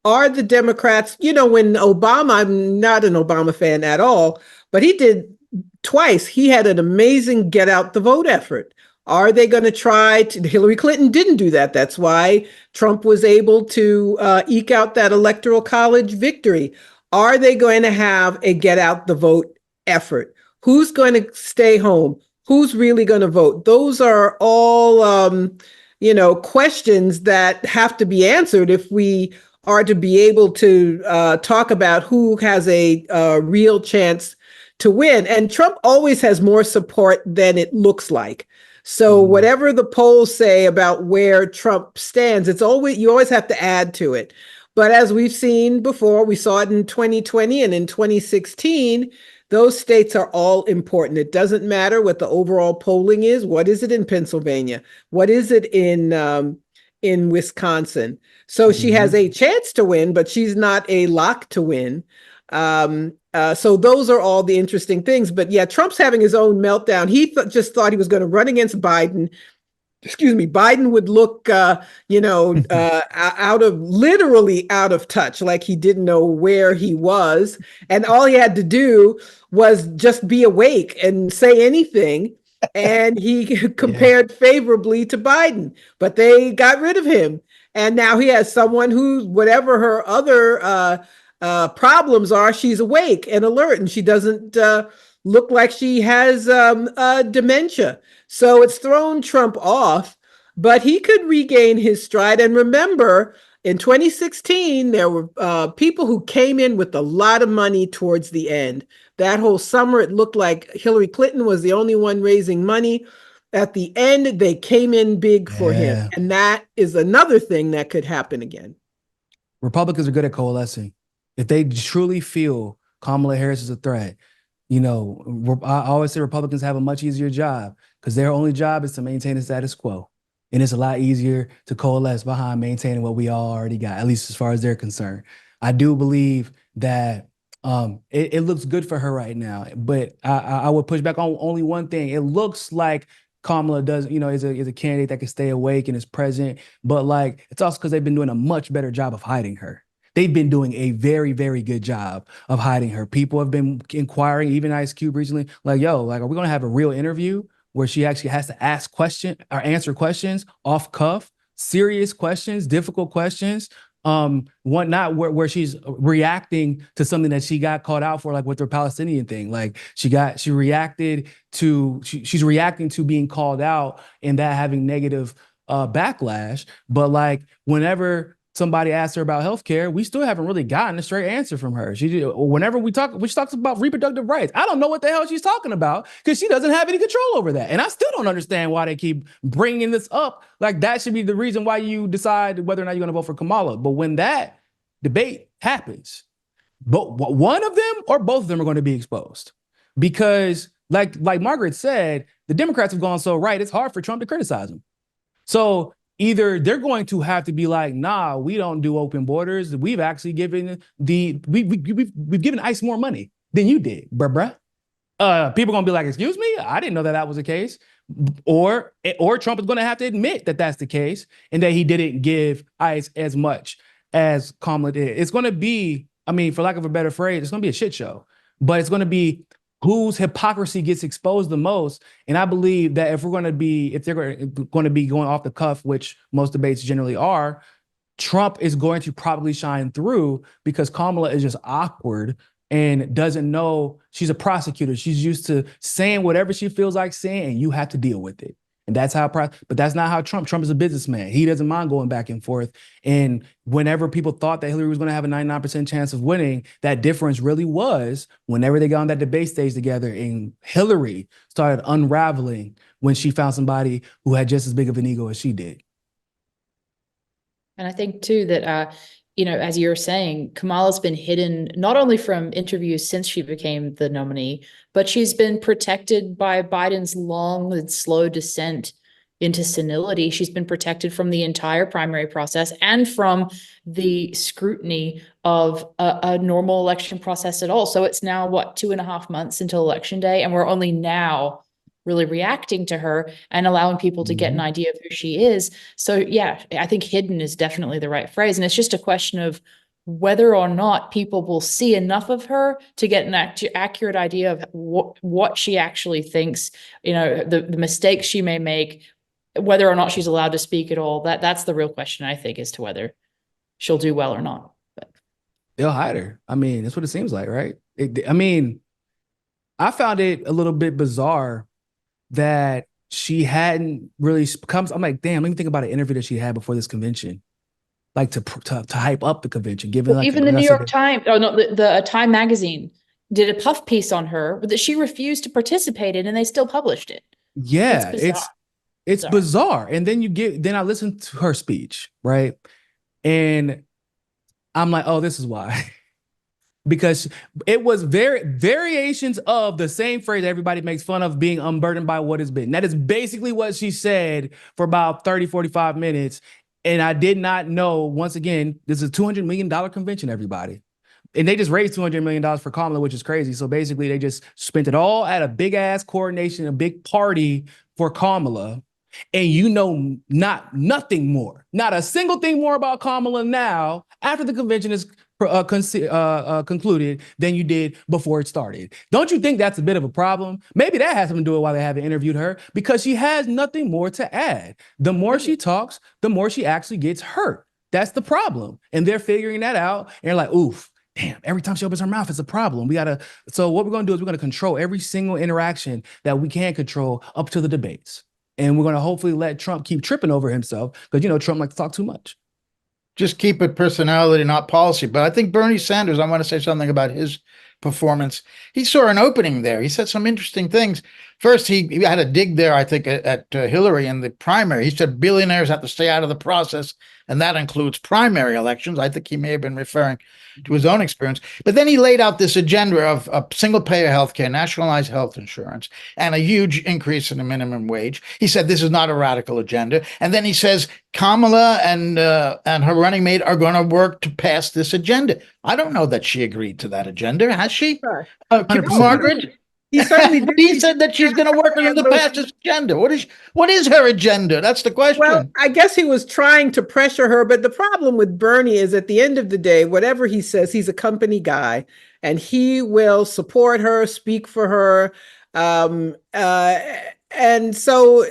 Are the Democrats, when Obama, I'm not an Obama fan at all, but he did twice. He had an amazing get out the vote effort. Are they going to try to? Hillary Clinton didn't do that. That's why Trump was able to eke out that electoral college victory. Are they going to have a get out the vote effort? Who's going to stay home? Who's really going to vote? Those are all, questions that have to be answered if we are to be able to talk about who has a real chance to win. And Trump always has more support than it looks like. So whatever the polls say about where Trump stands, you always have to add to it. But as we've seen before, we saw it in 2020 and in 2016, those states are all important. It doesn't matter what the overall polling is. What is it in Pennsylvania? What is it in Wisconsin? So she has a chance to win, but she's not a lock to win. So those are all the interesting things. But yeah, Trump's having his own meltdown. He just thought he was going to run against Biden. Excuse me, Biden would look, literally out of touch, like he didn't know where he was. And all he had to do was just be awake and say anything. And he compared favorably to Biden, but they got rid of him. And now he has someone who, whatever her other problems are, she's awake and alert, and she doesn't look like she has dementia. So it's thrown Trump off, but he could regain his stride. And remember, in 2016, there were people who came in with a lot of money towards the end. That whole summer, it looked like Hillary Clinton was the only one raising money. At the end, they came in big for him. And that is another thing that could happen again. Republicans are good at coalescing. If they truly feel Kamala Harris is a threat, I always say Republicans have a much easier job because their only job is to maintain the status quo. And it's a lot easier to coalesce behind maintaining what we all already got, at least as far as they're concerned. I do believe that it looks good for her right now, but I would push back on only one thing. It looks like Kamala is a candidate that can stay awake and is present, but it's also because they've been doing a much better job of hiding her. They've been doing a very, very good job of hiding her. People have been inquiring, even Ice Cube recently, are we going to have a real interview where she actually has to ask questions or answer questions off cuff, serious questions, difficult questions, where she's reacting to something that she got called out for, like with the Palestinian thing. She's reacting to being called out and that having negative backlash. But whenever somebody asked her about healthcare, we still haven't really gotten a straight answer from her. Whenever she talks about reproductive rights, I don't know what the hell she's talking about because she doesn't have any control over that. And I still don't understand why they keep bringing this up. That should be the reason why you decide whether or not you're going to vote for Kamala. But when that debate happens, one of them or both of them are going to be exposed because like Margaret said, the Democrats have gone so right, it's hard for Trump to criticize them. So either they're going to have to be like, nah, we don't do open borders. We've actually given we've given ICE more money than you did, bruh. People are gonna be like, excuse me, I didn't know that was the case. Or Trump is gonna have to admit that that's the case and that he didn't give ICE as much as Kamala did. It's gonna be, for lack of a better phrase, it's gonna be a shit show. But it's gonna be whose hypocrisy gets exposed the most. And I believe that if they're going to be going off the cuff, which most debates generally are, Trump is going to probably shine through because Kamala is just awkward and doesn't know. She's a prosecutor. She's used to saying whatever she feels like saying, and you have to deal with it. And that's but that's not how Trump is a businessman. He doesn't mind going back and forth. And whenever people thought that Hillary was going to have a 99% chance of winning, that difference really was whenever they got on that debate stage together and Hillary started unraveling when she found somebody who had just as big of an ego as she did. And I think too that, as you were saying, Kamala's been hidden not only from interviews since she became the nominee, but she's been protected by Biden's long and slow descent into senility. She's been protected from the entire primary process and from the scrutiny of a normal election process at all. So it's now, 2.5 months until Election Day, and we're only now really reacting to her and allowing people to get an idea of who she is. So yeah, I think hidden is definitely the right phrase. And it's just a question of whether or not people will see enough of her to get an accurate idea of what she actually thinks, the mistakes she may make, whether or not she's allowed to speak at all. That's the real question, I think, as to whether she'll do well or not. But they'll hide her. That's what it seems like, right? I found it a little bit bizarre that she hadn't really come. I'm like, damn, let me think about an interview that she had before this convention. like to hype up the convention, giving like Even the New York Times, the Time magazine did a puff piece on her that she refused to participate in, and they still published it. Yeah, it's bizarre. bizarre. And then I listened to her speech, right? And I'm like, oh, this is why. Because it was variations of the same phrase everybody makes fun of, being unburdened by what has been. That is basically what she said for about 30, 45 minutes. And I did not know, once again, this is a $200 million convention, everybody. And they just raised $200 million for Kamala, which is crazy. So basically they just spent it all at a big ass coordination, a big party for Kamala. And nothing more, not a single thing more about Kamala now after the convention is concluded than you did before it started. Don't you think that's a bit of a problem? Maybe that has something to do with why they haven't interviewed her, because she has nothing more to add. The more she talks, the more she actually gets hurt. That's the problem. And they're figuring that out. And they're like, oof, damn, every time she opens her mouth, it's a problem. So what we're going to do is we're going to control every single interaction that we can control up to the debates. And we're going to hopefully let Trump keep tripping over himself, because, Trump likes to talk too much. Just keep it personality, not policy. But I think Bernie Sanders, I want to say something about his performance. He saw an opening there. He said some interesting things. First, he had a dig there, I think, at Hillary in the primary. He said billionaires have to stay out of the process, and that includes primary elections. I think he may have been referring to his own experience. But then he laid out this agenda of single-payer healthcare, nationalized health insurance, and a huge increase in the minimum wage. He said this is not a radical agenda. And then he says Kamala and her running mate are going to work to pass this agenda. I don't know that she agreed to that agenda. Has she? Margaret? He certainly did. He said that she's going to work on the pass this agenda. What is her agenda? That's the question. Well, I guess he was trying to pressure her, but the problem with Bernie is at the end of the day, whatever he says, he's a company guy, and he will support her, speak for her. And so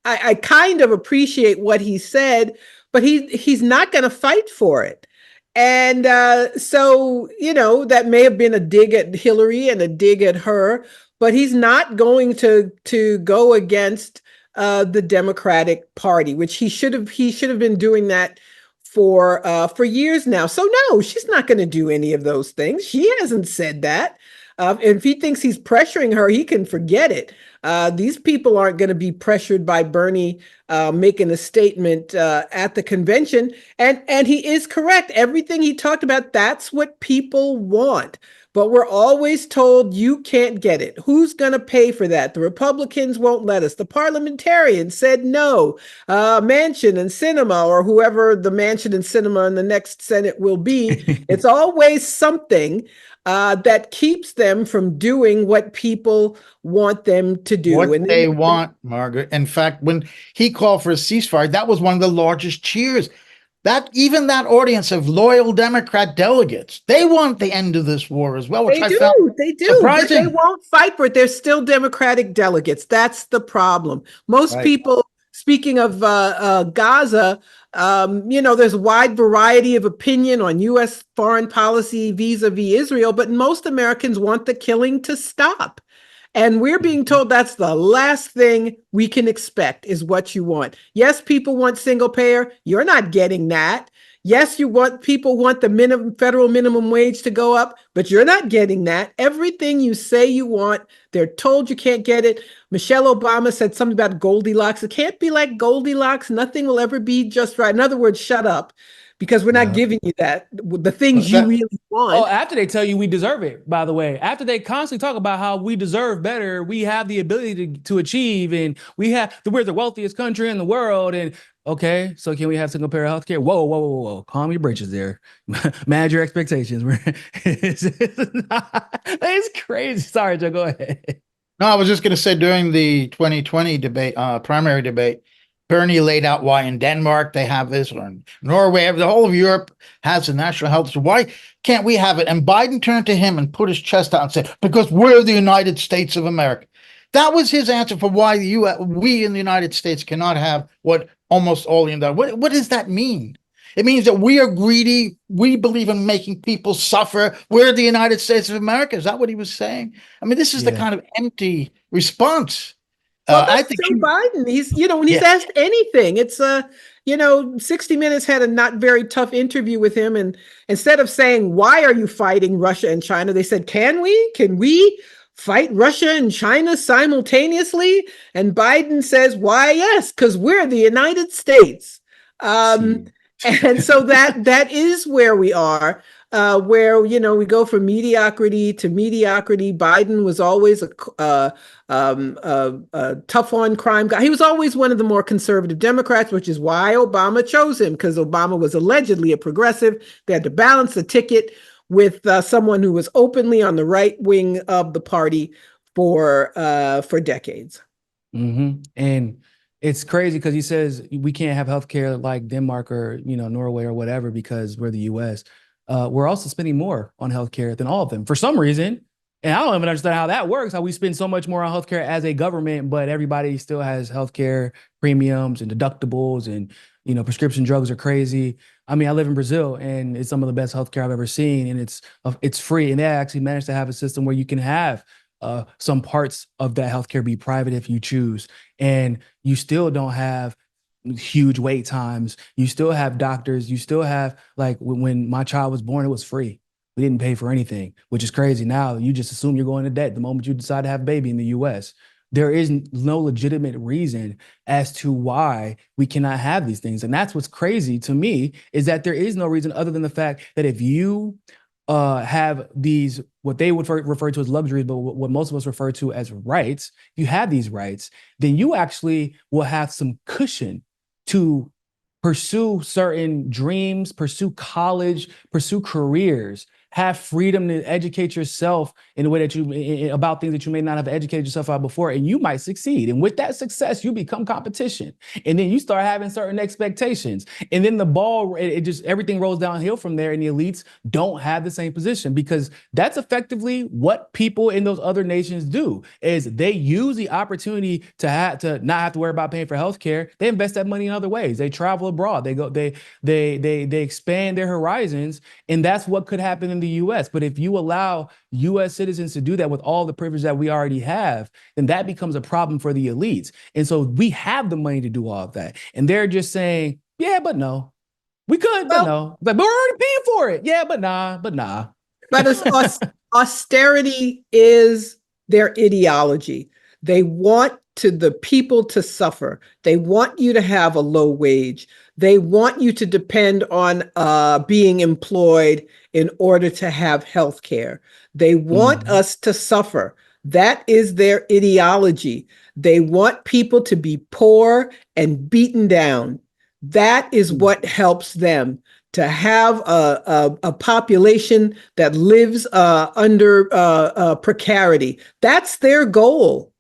I kind of appreciate what he said, but he's not going to fight for it. And so, that may have been a dig at Hillary and a dig at her, but he's not going to go against the Democratic Party, which he should have been doing that for years now. So no, she's not going to do any of those things. She hasn't said that. If he thinks he's pressuring her, he can forget it. These people aren't going to be pressured by Bernie making a statement at the convention. And he is correct. Everything he talked about, that's what people want. But we're always told you can't get it. Who's going to pay for that? The Republicans won't let us. The parliamentarians said no. Manchin and Sinema, or whoever the Manchin and Sinema in the next Senate will be, it's always something that keeps them from doing what people want them to do. What they want, Margaret. In fact, when he called for a ceasefire, that was one of the largest cheers. Even that audience of loyal Democrat delegates, they want the end of this war as well, which I found surprising. But they won't fight for it. They're still Democratic delegates. That's the problem. Most people, speaking of Gaza, there's a wide variety of opinion on U.S. foreign policy vis-a-vis Israel, but most Americans want the killing to stop. And we're being told that's the last thing we can expect is what you want. Yes, people want single payer. You're not getting that. Yes, people want the federal minimum wage to go up, but you're not getting that. Everything you say you want, they're told you can't get it. Michelle Obama said something about Goldilocks. It can't be like Goldilocks. Nothing will ever be just right. In other words, shut up. Because we're not giving you the things you really want. Oh, after they tell you we deserve it, by the way. After they constantly talk about how we deserve better, we have the ability to achieve, and we're the wealthiest country in the world. And okay, so can we have single payer healthcare? Whoa. Calm your britches there. Manage your expectations. It's crazy. Sorry, Joe, go ahead. No, I was just going to say during the 2020 debate, primary debate, Bernie laid out why in Denmark they have this, or in Norway, the whole of Europe has a national health. So why can't we have it? And Biden turned to him and put his chest out and said, because we're the United States of America. That was his answer for why we in the United States cannot have what almost all in that. What does that mean? It means that we are greedy. We believe in making people suffer. We're the United States of America. Is that what he was saying? I mean, this is the kind of empty response Well, I that's think Joe Biden. He's, when he's Yeah. asked anything, it's 60 Minutes had a not very tough interview with him. And instead of saying, why are you fighting Russia and China? They said, can we fight Russia and China simultaneously? And Biden says, why, yes, because we're the United States. And so that is where we are. Where we go from mediocrity to mediocrity. Biden was always a tough on crime guy. He was always one of the more conservative Democrats, which is why Obama chose him, because Obama was allegedly a progressive. They had to balance the ticket with someone who was openly on the right wing of the party for decades. And it's crazy because he says we can't have healthcare like Denmark or Norway or whatever because we're the U.S. We're also spending more on healthcare than all of them for some reason. And I don't even understand how that works, how we spend so much more on healthcare as a government, but everybody still has healthcare premiums and deductibles and, prescription drugs are crazy. I mean, I live in Brazil and it's some of the best healthcare I've ever seen. And it's free. And they actually managed to have a system where you can have some parts of that healthcare be private if you choose. And you still don't have huge wait times. You still have doctors. You still have, like, when my child was born, it was free. We didn't pay for anything, which is crazy. Now you just assume you're going to debt the moment you decide to have a baby in the US. There is no legitimate reason as to why we cannot have these things. And that's what's crazy to me, is that there is no reason other than the fact that if you have these, what they would refer to as luxuries, but what most of us refer to as rights, you have these rights, then you actually will have some cushion to pursue certain dreams, pursue college, pursue careers, have freedom to educate yourself in a way that about things that you may not have educated yourself about before, and you might succeed. And with that success, you become competition. And then you start having certain expectations. And then the ball, everything rolls downhill from there, and the elites don't have the same position, because that's effectively what people in those other nations do, is they use the opportunity to not have to worry about paying for healthcare. They invest that money in other ways. They travel abroad. They expand their horizons, and that's what could happen in the US. But if you allow US citizens to do that with all the privilege that we already have, then that becomes a problem for the elites. And so we have the money to do all of that. And they're just saying, yeah, but no. We could, but no. But we're already paying for it. Yeah, but nah. But austerity is their ideology. They want the people to suffer. They want you to have a low wage. They want you to depend on being employed in order to have health care. They want us to suffer. That is their ideology. They want people to be poor and beaten down. That is what helps them to have a population that lives under precarity. That's their goal.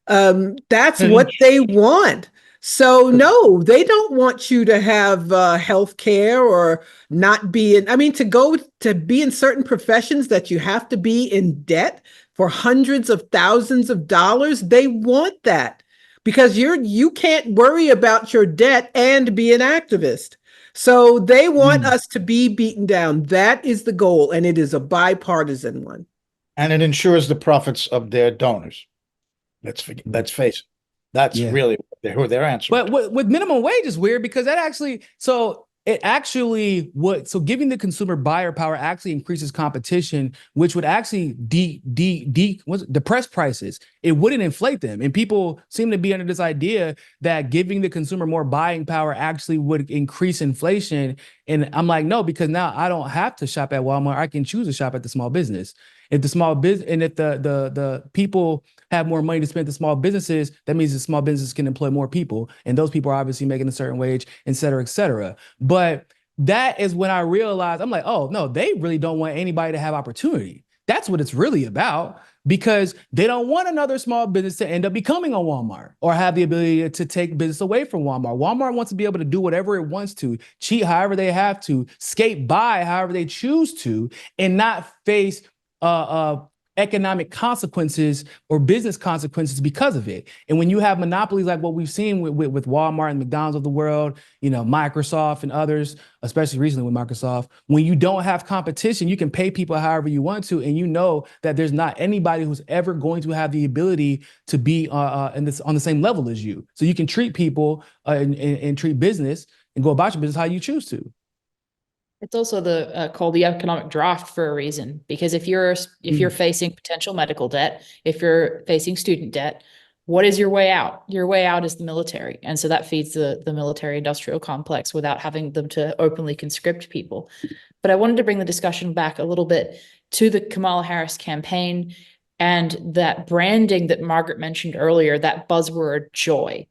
That's what they want. So no, they don't want you to have health care or not be in, to be in certain professions that you have to be in debt for hundreds of thousands of dollars. They want that because you can't worry about your debt and be an activist. So they want us to be beaten down. That is the goal, and it is a bipartisan one. And it ensures the profits of their donors. Let's face it. That's really who they're answering. But with minimum wage is weird, because giving the consumer buyer power actually increases competition, which would actually depress prices. It wouldn't inflate them. And people seem to be under this idea that giving the consumer more buying power actually would increase inflation. And I'm like, no, because now I don't have to shop at Walmart. I can choose to shop at the small business. If the small business, and if the people have more money to spend the small businesses, that means the small business can employ more people. And those people are obviously making a certain wage, et cetera, et cetera. But that is when I realized, I'm like, oh, no, they really don't want anybody to have opportunity. That's what it's really about, because they don't want another small business to end up becoming a Walmart or have the ability to take business away from Walmart. Walmart wants to be able to do whatever it wants to, cheat however they have to, skate by however they choose to, and not face economic consequences or business consequences because of it. And when you have monopolies like what we've seen with Walmart and McDonald's of the world, Microsoft and others, especially recently with Microsoft, when you don't have competition, you can pay people however you want to, and you know that there's not anybody who's ever going to have the ability to be on the same level as you. So you can treat people and treat business and go about your business how you choose to. It's also called the economic draft for a reason, because if you're facing potential medical debt, if you're facing student debt, what is your way out? Your way out is the military. And so that feeds the military industrial complex without having them to openly conscript people. But I wanted to bring the discussion back a little bit to the Kamala Harris campaign and that branding that Margaret mentioned earlier, that buzzword joy.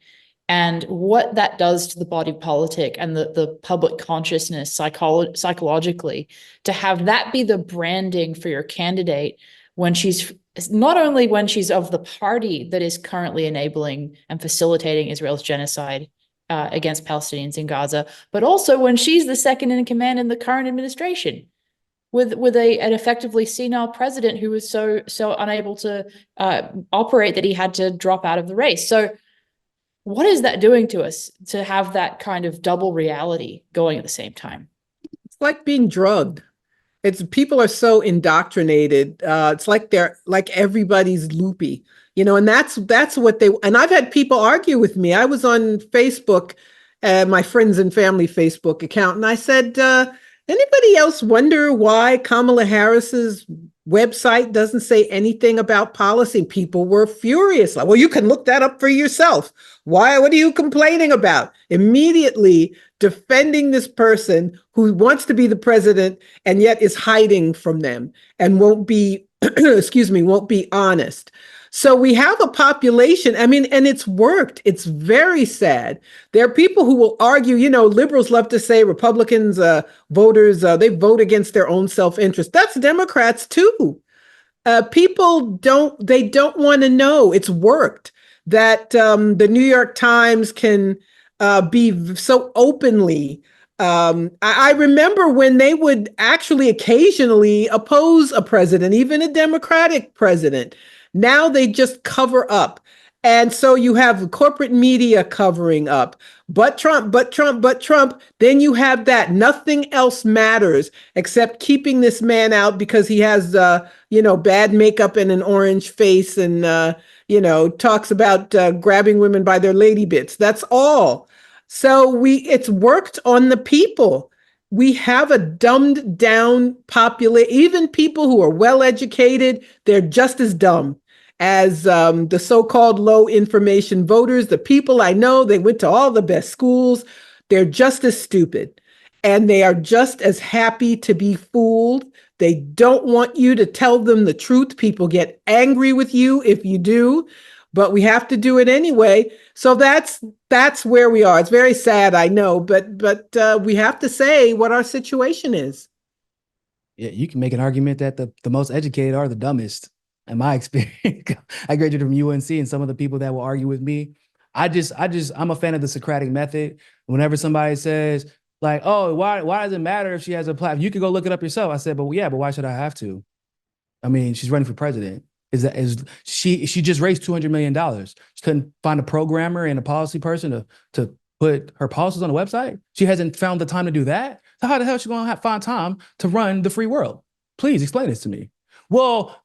And what that does to the body politic and the public consciousness psychologically, to have that be the branding for your candidate when she's not only when she's of the party that is currently enabling and facilitating Israel's genocide against Palestinians in Gaza, but also when she's the second in command in the current administration, with an effectively senile president who was so unable to operate that he had to drop out of the race. So what is that doing to us to have that kind of double reality going at the same time? It's like being drugged. People are so indoctrinated. It's like everybody's loopy, and that's what and I've had people argue with me. I was on Facebook, my friends and family Facebook account, and I said, anybody else wonder why Kamala Harris's website doesn't say anything about policy? People were furious. Like, well, you can look that up for yourself. Why? What are you complaining about? Immediately defending this person who wants to be the president and yet is hiding from them and won't be, won't be honest. So we have a population, and it's worked. It's very sad. There are people who will argue, liberals love to say Republicans, voters, they vote against their own self-interest. That's Democrats too. People don't want to know. It's worked that the New York Times can be so openly. I remember when they would actually occasionally oppose a president, even a Democratic president. Now they just cover up. And so you have corporate media covering up, but Trump. Then you have that nothing else matters except keeping this man out because he has, bad makeup and an orange face and, talks about grabbing women by their lady bits. That's all. So it's worked on the people. We have a dumbed down population. Even people who are well educated, they're just as dumb as the so-called low information voters. The people I know, they went to all the best schools. They're just as stupid, and they are just as happy to be fooled. They don't want you to tell them the truth. People get angry with you if you do, but we have to do it anyway. So that's where we are. It's very sad, I know, but we have to say what our situation is. Yeah, you can make an argument that the most educated are the dumbest. In my experience, I graduated from UNC, and some of the people that will argue with me, I'm a fan of the Socratic method. Whenever somebody says like, "Oh, why does it matter if she has a platform? You can go look it up yourself." I said, "But why should I have to? I mean, she's running for president. She just raised $200 million. She couldn't find a programmer and a policy person to put her policies on the website. She hasn't found the time to do that. So how the hell is she going to find time to run the free world? Please explain this to me." Well,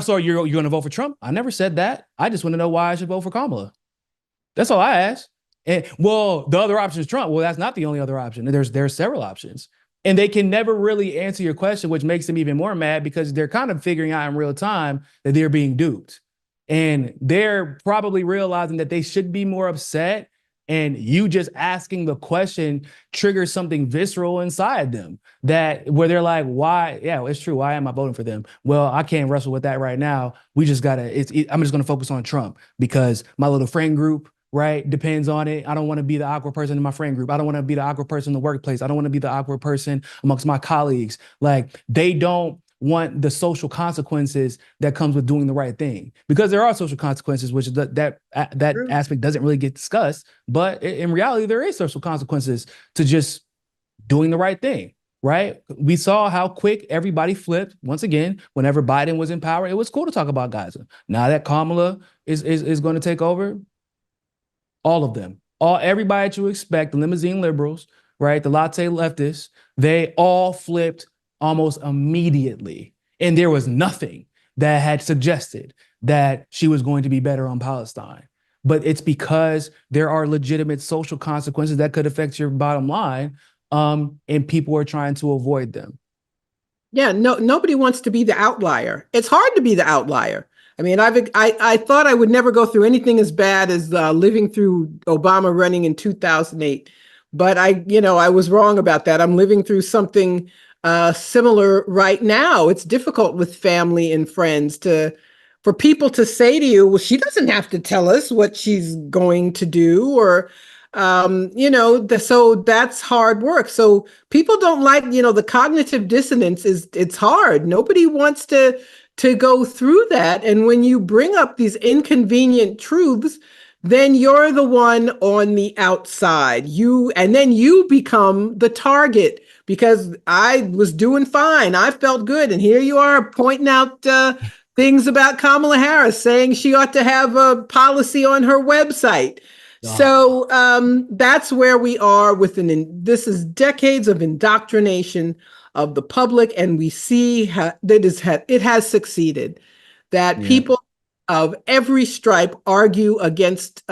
so you're going to vote for Trump? I never said that. I just want to know why I should vote for Kamala. That's all I asked. And the other option is Trump. Well, that's not the only other option. There's several options. And they can never really answer your question, which makes them even more mad because they're kind of figuring out in real time that they're being duped. And they're probably realizing that they should be more upset. And you just asking the question triggers something visceral inside them where they're like, why? Yeah, it's true. Why am I voting for them? Well, I can't wrestle with that right now. I'm just going to focus on Trump because my little friend group, right, depends on it. I don't want to be the awkward person in my friend group. I don't want to be the awkward person in the workplace. I don't want to be the awkward person amongst my colleagues. Like, they don't want the social consequences that comes with doing the right thing, because there are social consequences, which that aspect doesn't really get discussed. But in reality, there is social consequences to just doing the right thing. right? We saw how quick everybody flipped. Once again, whenever Biden was in power, it was cool to talk about Gaza. Now that Kamala is going to take over, all of them, everybody that you expect, the limousine liberals, right, the latte leftists, they all flipped almost immediately. And there was nothing that had suggested that she was going to be better on Palestine. But it's because there are legitimate social consequences that could affect your bottom line, and people are trying to avoid them. Yeah, nobody wants to be the outlier. It's hard to be the outlier. I mean, I thought I would never go through anything as bad as living through Obama running in 2008, but I was wrong about that. I'm living through something similar right now. It's difficult with family and friends for people to say to you, well, she doesn't have to tell us what she's going to do, or so that's hard work. So people don't like, the cognitive dissonance it's hard. Nobody wants to go through that. And when you bring up these inconvenient truths, then you're the one on the outside. And then you become the target because I was doing fine. I felt good. And here you are pointing out things about Kamala Harris, saying she ought to have a policy on her website. So that's where we are this is decades of indoctrination of the public, and we see that it has succeeded, that people of every stripe argue against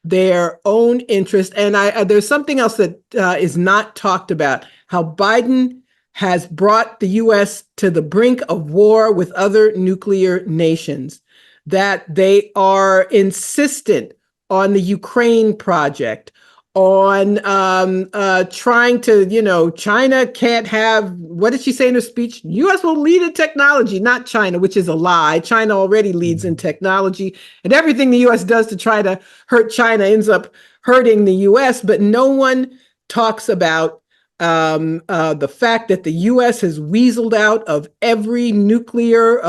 their own interest. And there's something else that is not talked about, how Biden has brought the U.S. to the brink of war with other nuclear nations, that they are insistent on the Ukraine project, on trying to, China can't have, what did she say in her speech? U.S. will lead in technology, not China, which is a lie. China already leads in technology, and everything the U.S. does to try to hurt China ends up hurting the U.S., but no one talks about the fact that the U.S. has weaseled out of every nuclear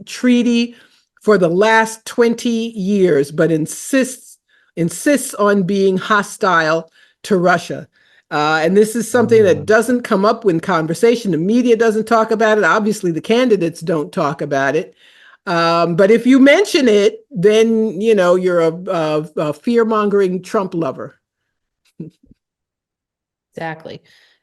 treaty for the last 20 years, but insists on being hostile to Russia. And this is something that doesn't come up in conversation. The media doesn't talk about it. Obviously, the candidates don't talk about it. But if you mention it, then, you're a fear-mongering Trump lover. Exactly.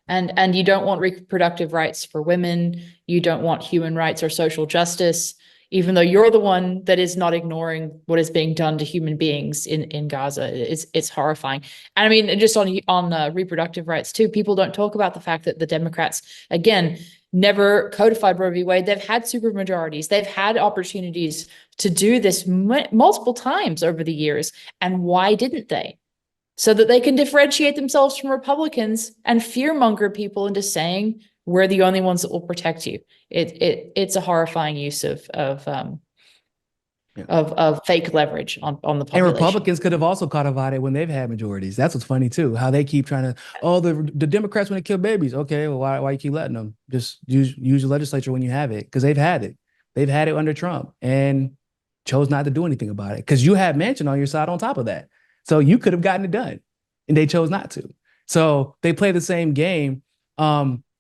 And you don't want reproductive rights for women. You don't want human rights or social justice, even though you're the one that is not ignoring what is being done to human beings in Gaza. It's horrifying. And I mean, just on reproductive rights too, people don't talk about the fact that the Democrats, again, never codified Roe v. Wade. They've had supermajorities. They've had opportunities to do this multiple times over the years. And why didn't they? So that they can differentiate themselves from Republicans and fearmonger people into saying we're the only ones that will protect you. It's a horrifying use of fake leverage on the population. And Republicans could have also codified it when they've had majorities. That's what's funny too. How they keep trying to, the Democrats want to kill babies. Okay, well, why you keep letting them? Just use your legislature when you have it, because they've had it. They've had it under Trump and chose not to do anything about it because you had Manchin on your side on top of that. So you could have gotten it done, and they chose not to. So they play the same game.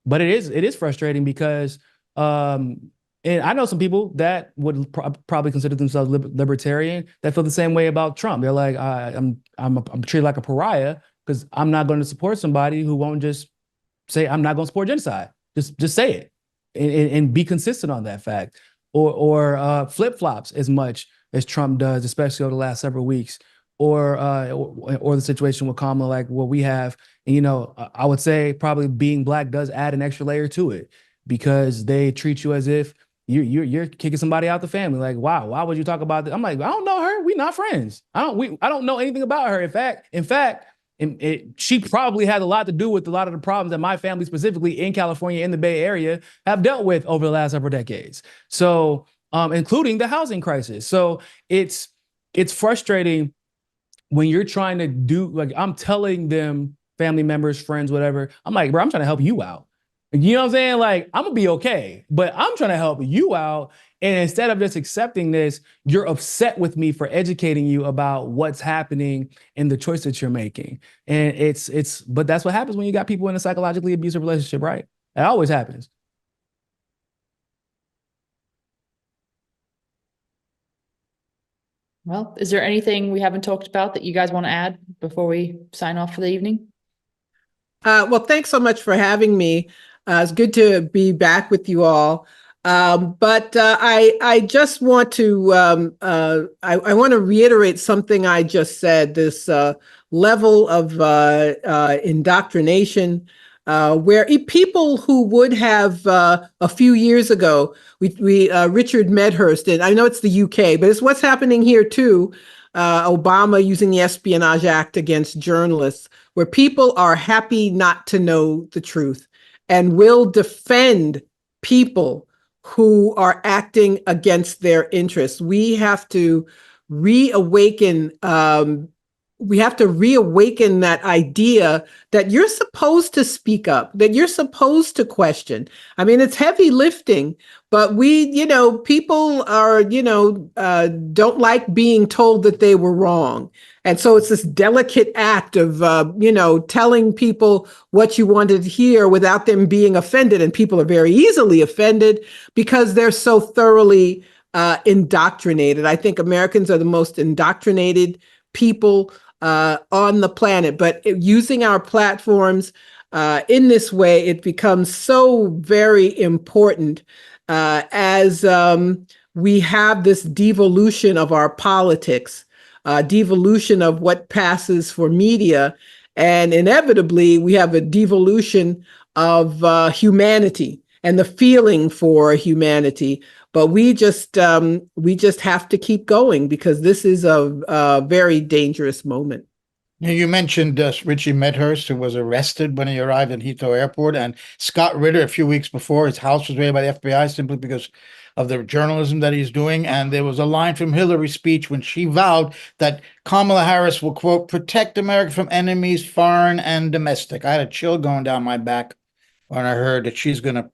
But it is frustrating because, and I know some people that would probably consider themselves libertarian that feel the same way about Trump. They're like, I'm treated like a pariah because I'm not going to support somebody who won't just say I'm not going to support genocide. Just say it and be consistent on that fact, or flip flops as much as Trump does, especially over the last several weeks. Or the situation with Kamala, like what we have. And, I would say probably being Black does add an extra layer to it because they treat you as if you're kicking somebody out the family. Like, wow, why would you talk about this? I'm like, I don't know her. We're not friends. I don't know anything about her. In fact, she probably had a lot to do with a lot of the problems that my family, specifically in California, in the Bay Area, have dealt with over the last several decades. So, including the housing crisis. So it's frustrating when you're trying to do, like, I'm telling them, family members, friends, whatever, I'm like, bro, I'm trying to help you out. You know what I'm saying? Like, I'm gonna be okay, but I'm trying to help you out. And instead of just accepting this, you're upset with me for educating you about what's happening and the choice that you're making. And but that's what happens when you got people in a psychologically abusive relationship, right? It always happens. Well, is there anything we haven't talked about that you guys want to add before we sign off for the evening? Well, thanks so much for having me. It's good to be back with you all. But I just want to I want to reiterate something I just said. This level of indoctrination, where people who would have a few years ago, we Richard Medhurst, and I know it's the UK, but it's what's happening here too. Obama using the Espionage Act against journalists, where people are happy not to know the truth and will defend people who are acting against their interests. We have to reawaken. We have to reawaken that idea that you're supposed to speak up, that you're supposed to question. I mean, it's heavy lifting, but people are, don't like being told that they were wrong. And so it's this delicate act of, telling people what you wanted to hear without them being offended. And people are very easily offended because they're so thoroughly indoctrinated. I think Americans are the most indoctrinated people on the planet. But using our platforms in this way, it becomes so very important as we have this devolution of our politics, devolution of what passes for media, and inevitably we have a devolution of humanity and the feeling for humanity. But we just have to keep going because this is a very dangerous moment. Now, you mentioned Richie Medhurst, who was arrested when he arrived at Heathrow Airport, and Scott Ritter a few weeks before. His house was raided by the FBI simply because of the journalism that he's doing. And there was a line from Hillary's speech when she vowed that Kamala Harris will, quote, protect America from enemies, foreign and domestic. I had a chill going down my back when I heard that she's going to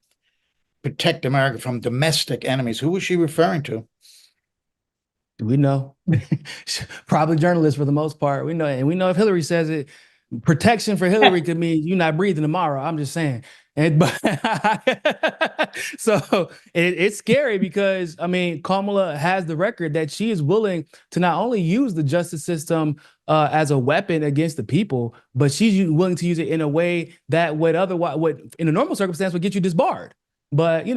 protect America from domestic enemies. Who was she referring to? We know. Probably journalists for the most part. We know. And we know if Hillary says it, protection for Hillary could mean you're not breathing tomorrow. I'm just saying. So it's scary because, I mean, Kamala has the record that she is willing to not only use the justice system as a weapon against the people, but she's willing to use it in a way that would in a normal circumstance, would get you disbarred. But,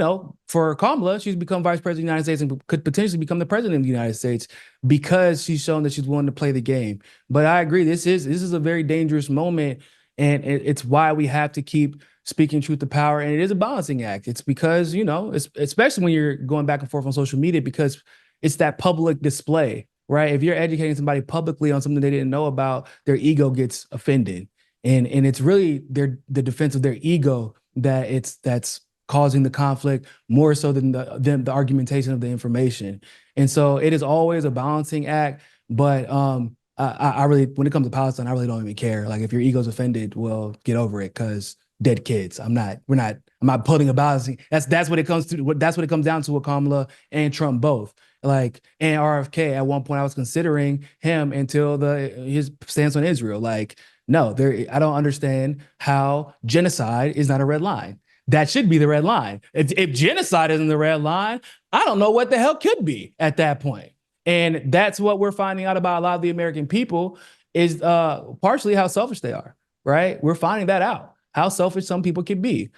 for Kamala, she's become vice president of the United States and could potentially become the president of the United States because she's shown that she's willing to play the game. But I agree, this is a very dangerous moment, and it's why we have to keep speaking truth to power. And it is a balancing act. It's because, especially when you're going back and forth on social media, because it's that public display, right? If you're educating somebody publicly on something they didn't know about, their ego gets offended. And it's really the defense of their ego that's causing the conflict more so than the argumentation of the information. And so it is always a balancing act. But I really, when it comes to Palestine, I really don't even care. Like, if your ego's offended, well, get over it, because dead kids. I'm not putting a balancing. That's what it comes to. That's what it comes down to with Kamala and Trump both. Like, and RFK, at one point I was considering him until his stance on Israel. Like, no, I don't understand how genocide is not a red line. That should be the red line. If genocide isn't the red line, I don't know what the hell could be at that point. And that's what we're finding out about a lot of the American people is partially how selfish they are, right? We're finding that out, how selfish some people can be.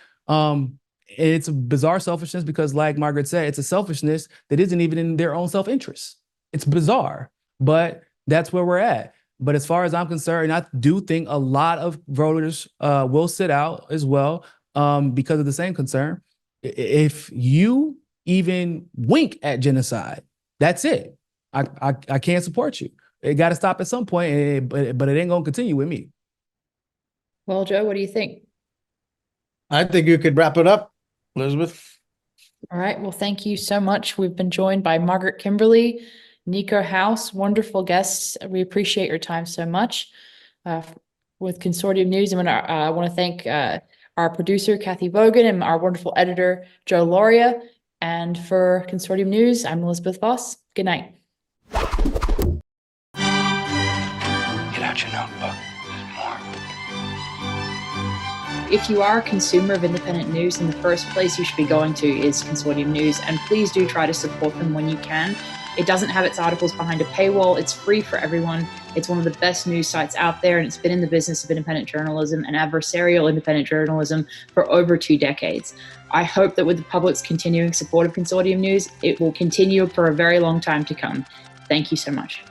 It's a bizarre selfishness because, like Margaret said, it's a selfishness that isn't even in their own self-interest. It's bizarre, but that's where we're at. But as far as I'm concerned, I do think a lot of voters will sit out as well. Because of the same concern. If you even wink at genocide, that's it. I can't support you. It got to stop at some point, but it ain't going to continue with me. Well, Joe, what do you think? I think you could wrap it up, Elizabeth. All right. Well, thank you so much. We've been joined by Margaret Kimberley, Niko House, wonderful guests. We appreciate your time so much with Consortium News. I want to thank our producer, Cathy Vogan, and our wonderful editor, Joe Lauria. And for Consortium News, I'm Elizabeth Voss. Good night. Get out your notebook. There's more. if you are a consumer of independent news, then the first place you should be going to is Consortium News, and please do try to support them when you can. It doesn't have its articles behind a paywall. It's free for everyone. It's one of the best news sites out there, and it's been in the business of independent journalism and adversarial independent journalism for over 2 decades. I hope that with the public's continuing support of Consortium News, it will continue for a very long time to come. Thank you so much.